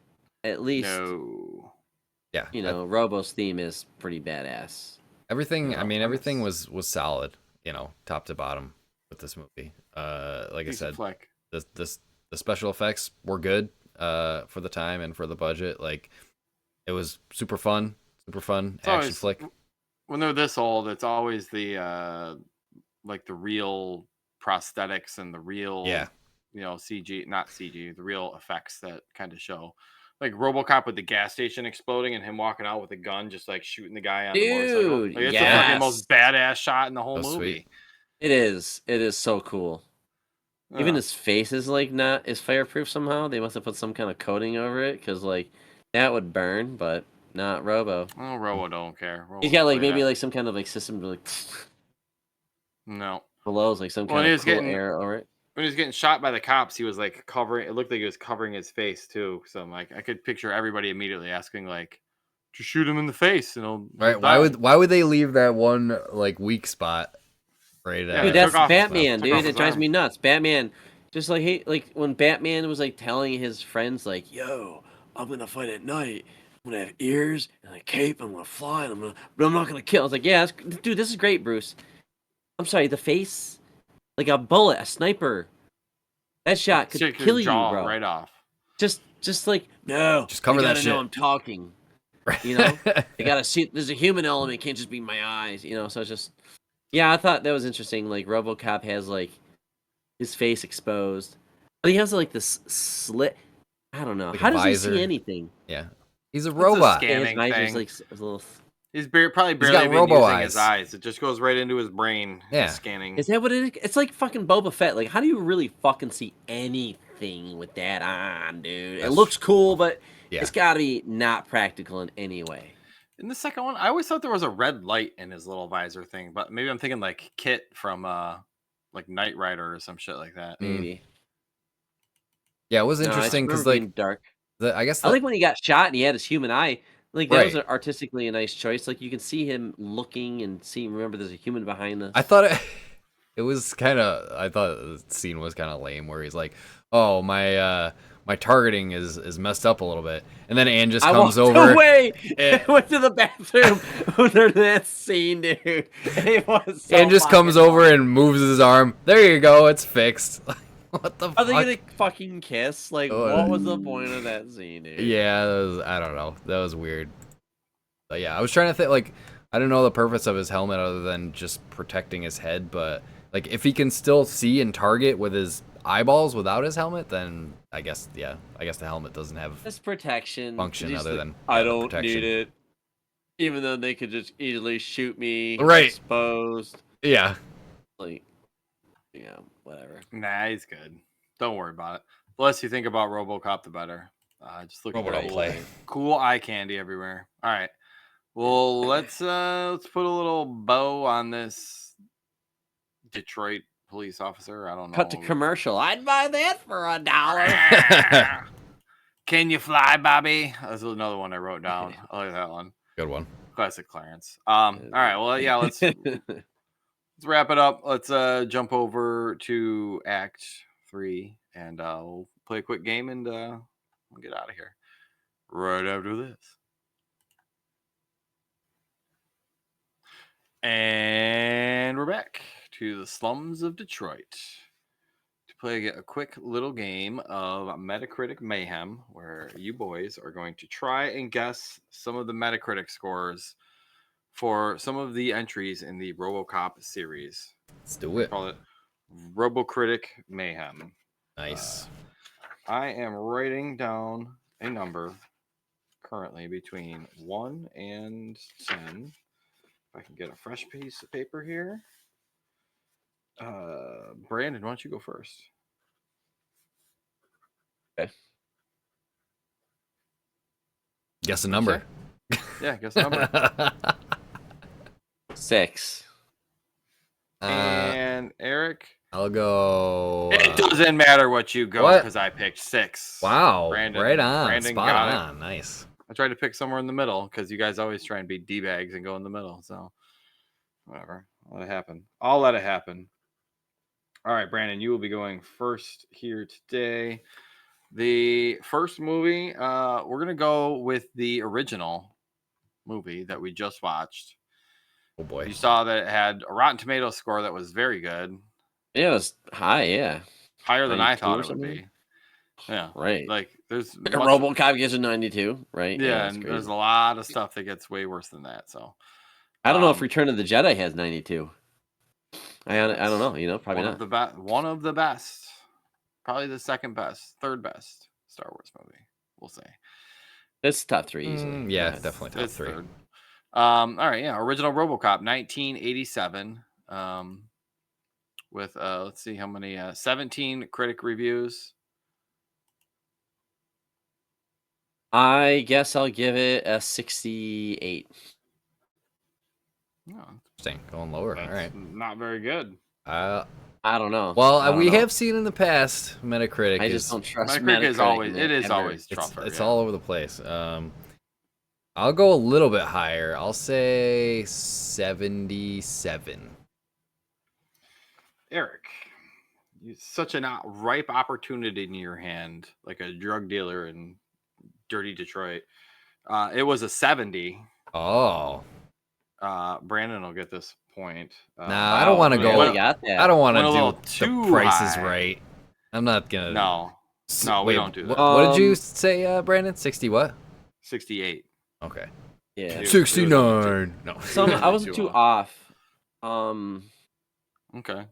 at least No. Yeah, Robo's theme is pretty badass. everything. I mean, everything premise. was solid. Top to bottom with this movie. Like I Decent said, flick. the special effects were good. For the time and for the budget, like it was super fun action always, flick. When they're this old, it's always the like the real prosthetics and the real Yeah. CG, not CG, the real effects that kind of show. Like RoboCop with the gas station exploding and him walking out with a gun, just like shooting the guy on the motorcycle. Dude, Like, it's the fucking most badass shot in the whole That was movie. sweet. It is so cool. Even his face is like not is fireproof somehow. They must have put some kind of coating over it because like that would burn, but not Robo. Oh, Robo don't care. He's got like maybe like some kind of like system to like no below like some kind of cool air over it. When he was getting shot by the cops, he was like covering. It looked like he was covering his face too. So I'm like, I could picture everybody immediately asking like, "To shoot him in the face," Right? Why would they leave that one like weak spot? Right. Dude, that's Batman, dude. It drives me nuts. Batman, just like like when Batman was like telling his friends like, "Yo, I'm gonna fight at night. I'm gonna have ears and a cape. I'm gonna fly. But I'm not gonna kill." I was like, "Yeah, dude, this is great, Bruce." I'm sorry, the face, like a bullet, a sniper. That shot could kill you, bro. Right off. Just like no. Just cover that shit. Know I'm talking. They gotta see. There's a human element. It can't just be my eyes. So it's just. Yeah, I thought that was interesting. Like RoboCop has like his face exposed, but he has like this slit. I don't know. Like how does he see anything? Yeah, he's a robot. Scanning thing. Like a little. He's probably barely even using his eyes. It just goes right into his brain. Yeah, scanning. Is that what it is? It's like fucking Boba Fett. Like, how do you really fucking see anything with that on, dude? It looks cool, but it's got to be not practical in any way. In the second one, I always thought there was a red light in his little visor thing, but maybe I'm thinking like Kit from like Knight Rider or some shit like that. Maybe. Yeah, it was interesting because like dark. I guess I like when he got shot and he had his human eye. Like that was artistically a nice choice. Like you can see him looking and remember there's a human behind us. I thought it was kind of. I thought the scene was kind of lame where he's like, "Oh, my targeting is messed up a little bit," and then Ann just comes over. Away. I went to the bathroom under that scene, dude. It was. So Ann just comes over and moves his arm. There you go. It's fixed. What the fuck? Are they gonna fucking kiss? Like, what was the point of that scene, dude? Yeah, I don't know. That was weird. But yeah, I was trying to think, like, I don't know the purpose of his helmet other than just protecting his head, but, like, if he can still see and target with his eyeballs without his helmet, then I guess the helmet doesn't have this protection function other than I don't need it. Even though they could just easily shoot me exposed. Yeah. Like, yeah, whatever. Nah, he's good. Don't worry about it. The less you think about RoboCop, the better. Just look at cool eye candy everywhere. All right. Well, let's put a little bow on this Detroit police officer. I don't know. Cut to commercial. I'd buy that for $1. Can you fly, Bobby? That's another one I wrote down. I like that one. Good one. Classic Clarence. All right. Well, yeah. Let's wrap it up. Let's jump over to Act 3, and we'll play a quick game, and we'll get out of here right after this. And we're back to the slums of Detroit to play a quick little game of Metacritic Mayhem, where you boys are going to try and guess some of the Metacritic scores for some of the entries in the RoboCop series. Let's do it. Call it RoboCritic Mayhem. Nice. I am writing down a number currently between 1 and 10. If I can get a fresh piece of paper here. Brandon, why don't you go first? Okay. Guess a number. Yeah, guess a number. 6. And Eric? I'll go... It doesn't matter what you go because I picked 6. Wow. Brandon, right on. Brandon Spot got on. it. Nice. I tried to pick somewhere in the middle because you guys always try and be D-bags and go in the middle. So, whatever. I'll let it happen. I'll let it happen. All right, Brandon, you will be going first here today. The first movie, we're gonna go with the original movie that we just watched. Oh boy. You saw that it had a Rotten Tomatoes score that was very good, Yeah, it was high. Yeah, higher than I 92 thought or it would something. be. Yeah, Right. like there's much, RoboCop gives a 92. Right. Yeah, yeah, that's and there's crazy. a lot of stuff that gets way worse than that. So, I don't know if um, Return of the Jedi has 92. I don't that's know. Probably one not. of the best. One of the best, probably the second best, third best Star Wars movie. We'll say. It's top 3 easily. Go Yeah, ahead. definitely top It's 3. third. All right, yeah. Original RoboCop, 1987. With let's see how many 17 critic reviews. I guess I'll give it a 68. No, Interesting. Going lower. All that's right. not very good. I don't know. Well, I don't we know. have seen in the past Metacritic I just is don't trust Metacritic is Metacritic always in ever. always it's tougher. it's yeah. all over the place. I'll go a little bit higher. I'll say 77. Eric. Such a ripe opportunity in your hand, like a drug dealer in dirty Detroit. It was a 70. Oh. Brandon will get this point. Nah, I don't want to we go. really got that. I don't want Went a to little do too the prices high. right. I'm not gonna. No, we Wait, don't do that. What did you say, Brandon? 60 what? 68. Okay. Yeah. Dude, 69. No. I wasn't too off. Okay.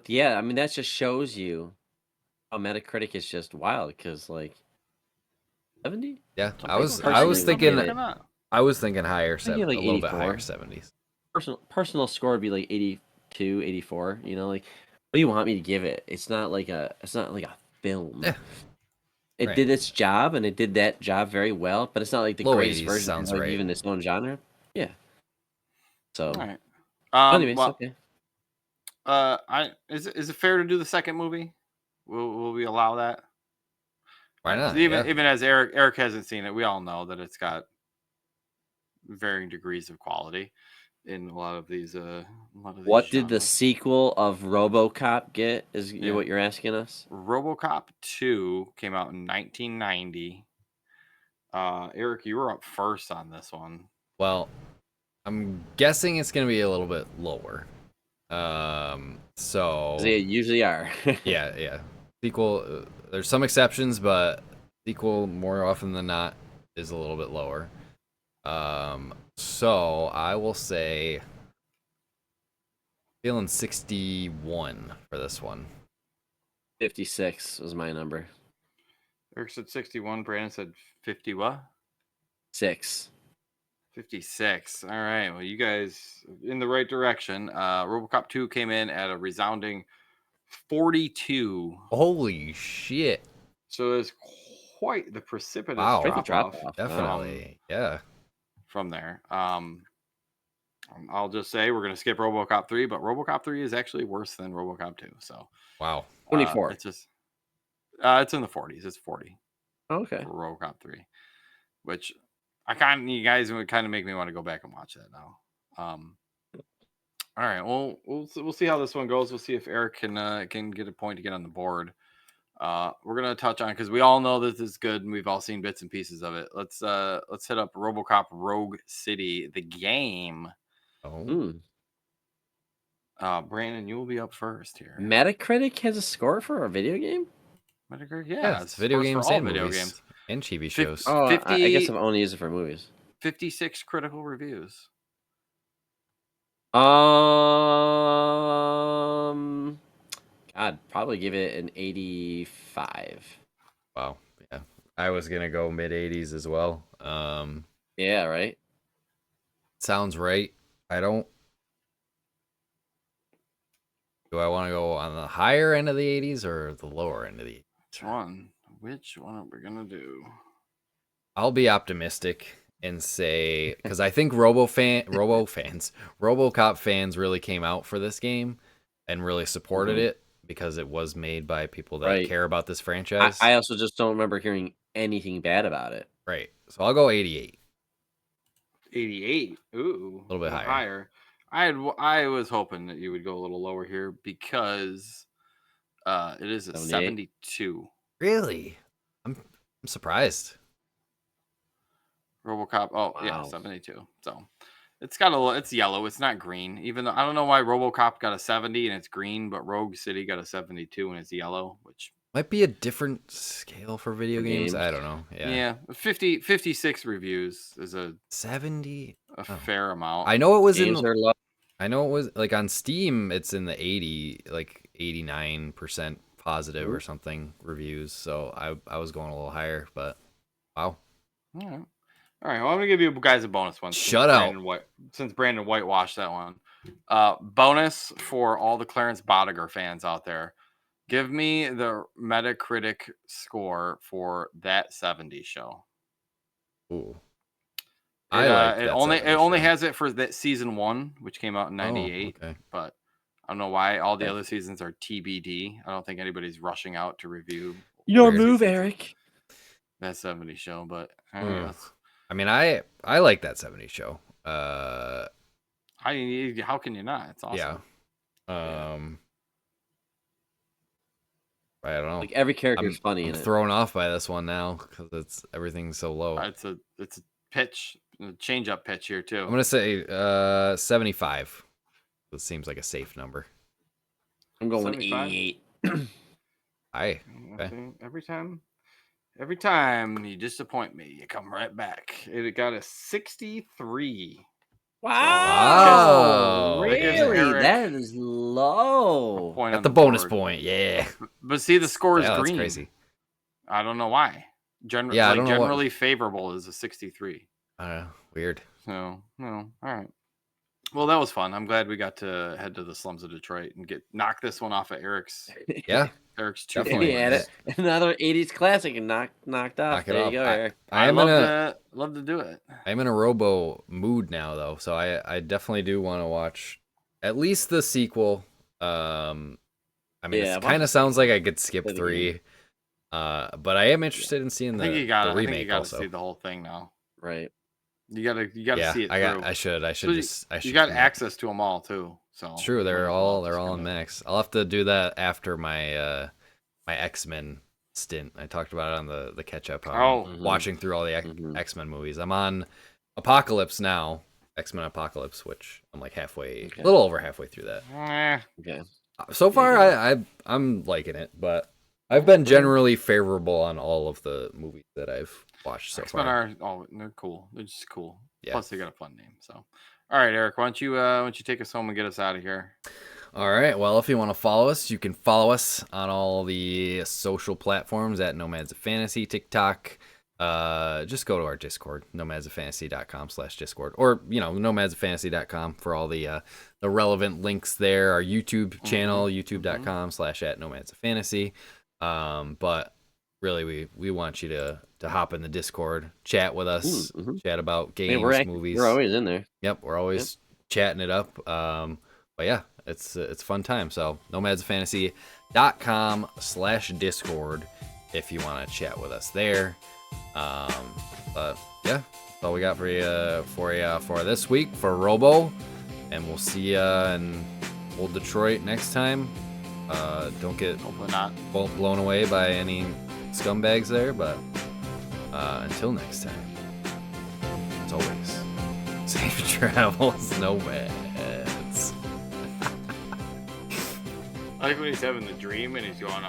Yeah, I mean that just shows you how Metacritic is just wild because like 70. Yeah, Some I was people personally was would thinking give it- I was thinking higher, I give, like, a little bit 84. higher 70s. Personal score would be like 82, 84. Like what do you want me to give it? It's not like a film. Yeah. It Right. did its job and it did that job very well, but it's not like the Low greatest 80s version sounds of right. even its own genre. Yeah. So, All right. anyways, Well, okay. Is it fair to do the second movie? Will we allow that? Why not? Even as Eric hasn't seen it, we all know that it's got varying degrees of quality in a lot of these. What did the genres. sequel of RoboCop get? Is Yeah. what you're asking us? RoboCop 2 came out in 1990. Eric, you were up first on this one. Well, I'm guessing it's going to be a little bit lower. So They usually are. yeah. Sequel, there's some exceptions, but sequel more often than not is a little bit lower. So I will say feeling 61 for this one. 56 was my number. Eric said 61. Brandon said 50. What? 6. 56. All right. Well, you guys in the right direction. RoboCop 2 came in at a resounding 42. Holy shit. So it's quite the precipitous Wow. drop off. Definitely. Yeah. From there. I'll just say we're going to skip RoboCop 3, but RoboCop 3 is actually worse than RoboCop 2. So Wow. 24. It's just it's in the 40s. It's 40 Okay. for RoboCop 3, which you guys would kind of make me want to go back and watch that now. All right, well, we'll see how this one goes. We'll see if Eric can get a point to get on the board. We're gonna touch on, because we all know this is good and we've all seen bits and pieces of it. Let's hit up RoboCop Rogue City, the game. Oh. Brandon, you will be up first here. Metacritic has a score for a video game? Metacritic, Yeah, it's video games and video games and TV shows. Oh, 50, I guess I've only used it for movies. 56 critical reviews. I'd probably give it an 85. Wow. Yeah. I was gonna go mid 80s as well. Yeah, right. Sounds right. Do I want to go on the higher end of the 80s or the lower end of the 80s? Which one are we gonna do? I'll be optimistic and say, because I think RoboCop fans really came out for this game and really supported it because it was made by people that care about this franchise. I also just don't remember hearing anything bad about it. Right. So I'll go 88. 88. Ooh, a little bit higher. I was hoping that you would go a little lower here because it is a 72. Really? I'm surprised. RoboCop. Oh yeah, Wow. 72. So it's got it's yellow. It's not green. Even though I don't know why RoboCop got a 70 and it's green, but Rogue City got a 72 and it's yellow, which Might be a different scale for video For games. games. I don't know. Yeah. yeah, 56 reviews is a 70. fair amount. I know it was Games in. are low. I know it was like on Steam. It's in the 80, like 89% positive or something reviews. So I was going a little higher, but wow. All right. All right. Well, I'm gonna give you guys a bonus one. Shut out. Since Brandon whitewashed that one. Bonus for all the Clarence Bodiger fans out there. Give me the Metacritic score for that 70s show. Ooh. It only has it for that season 1, which came out in 98. Okay. But I don't know why all the other seasons are TBD. I don't think anybody's rushing out to review Your weird move, seasons of Eric. that 70s show. But I mean, I like that 70s show. how can you not? It's awesome. Yeah. I don't know. Like every character is funny I'm in it. thrown off by this one now because everything's so low. It's a pitch, a change up pitch here too. I'm gonna say 75. This seems like a safe number. I'm going 75? 88. Okay. Every time you disappoint me, you come right back. It got a 63. Wow. That gives Really? Eric That is low. point Got on the bonus board. point. Yeah. But see, the score is Yeah, that's green. crazy. I don't know why. Yeah, I don't know what- generally favorable is a 63. Weird. So, no. All right. Well, that was fun. I'm glad we got to head to the slums of Detroit and knock this one off of Eric's Yeah. 2 Definitely. He had points. it. Another 80s classic and knocked off. Knock it There off. you go, Eric. I am love to do it. I'm in a Robo mood now though, so I definitely do want to watch at least the sequel. I mean, Yeah, it kind of sounds like I could skip Play the 3. But I am interested in seeing I the think you got remake to also. see the whole thing now. Right. You gotta Yeah, see it through. I should You got access to them all too. So It's true, they're all kinda- in Max. I'll have to do that after my my X-Men stint. I talked about it on the catch up. Watching through all the X-Men movies. I'm on Apocalypse now, X-Men Apocalypse, which I'm like a little over halfway through that. Okay. So far, I'm liking it, but I've been generally favorable on all of the movies that I've watched so far. They're cool. They're just cool. Yeah. Plus, they got a fun name. So, all right, Eric, why don't you take us home and get us out of here? All right. Well, if you want to follow us, you can follow us on all the social platforms at Nomads of Fantasy, TikTok. Just go to our Discord, nomadsoffantasy.com/Discord, or nomadsoffantasy.com for all the relevant links there. Our YouTube channel, youtube.com/@nomadsoffantasy. But really, we want you to hop in the Discord, chat with us, chat about games, movies. We're always in there. Yep, we're always chatting it up. But yeah, it's a fun time. So nomadsoffantasy.com/Discord if you want to chat with us there. But yeah, that's all we got for you for this week for Robo, and we'll see you in old Detroit next time. Don't get Hopefully not blown away by any scumbags there, but until next time, as always, safe travels, nomads. I like when he's having the dream and he's going,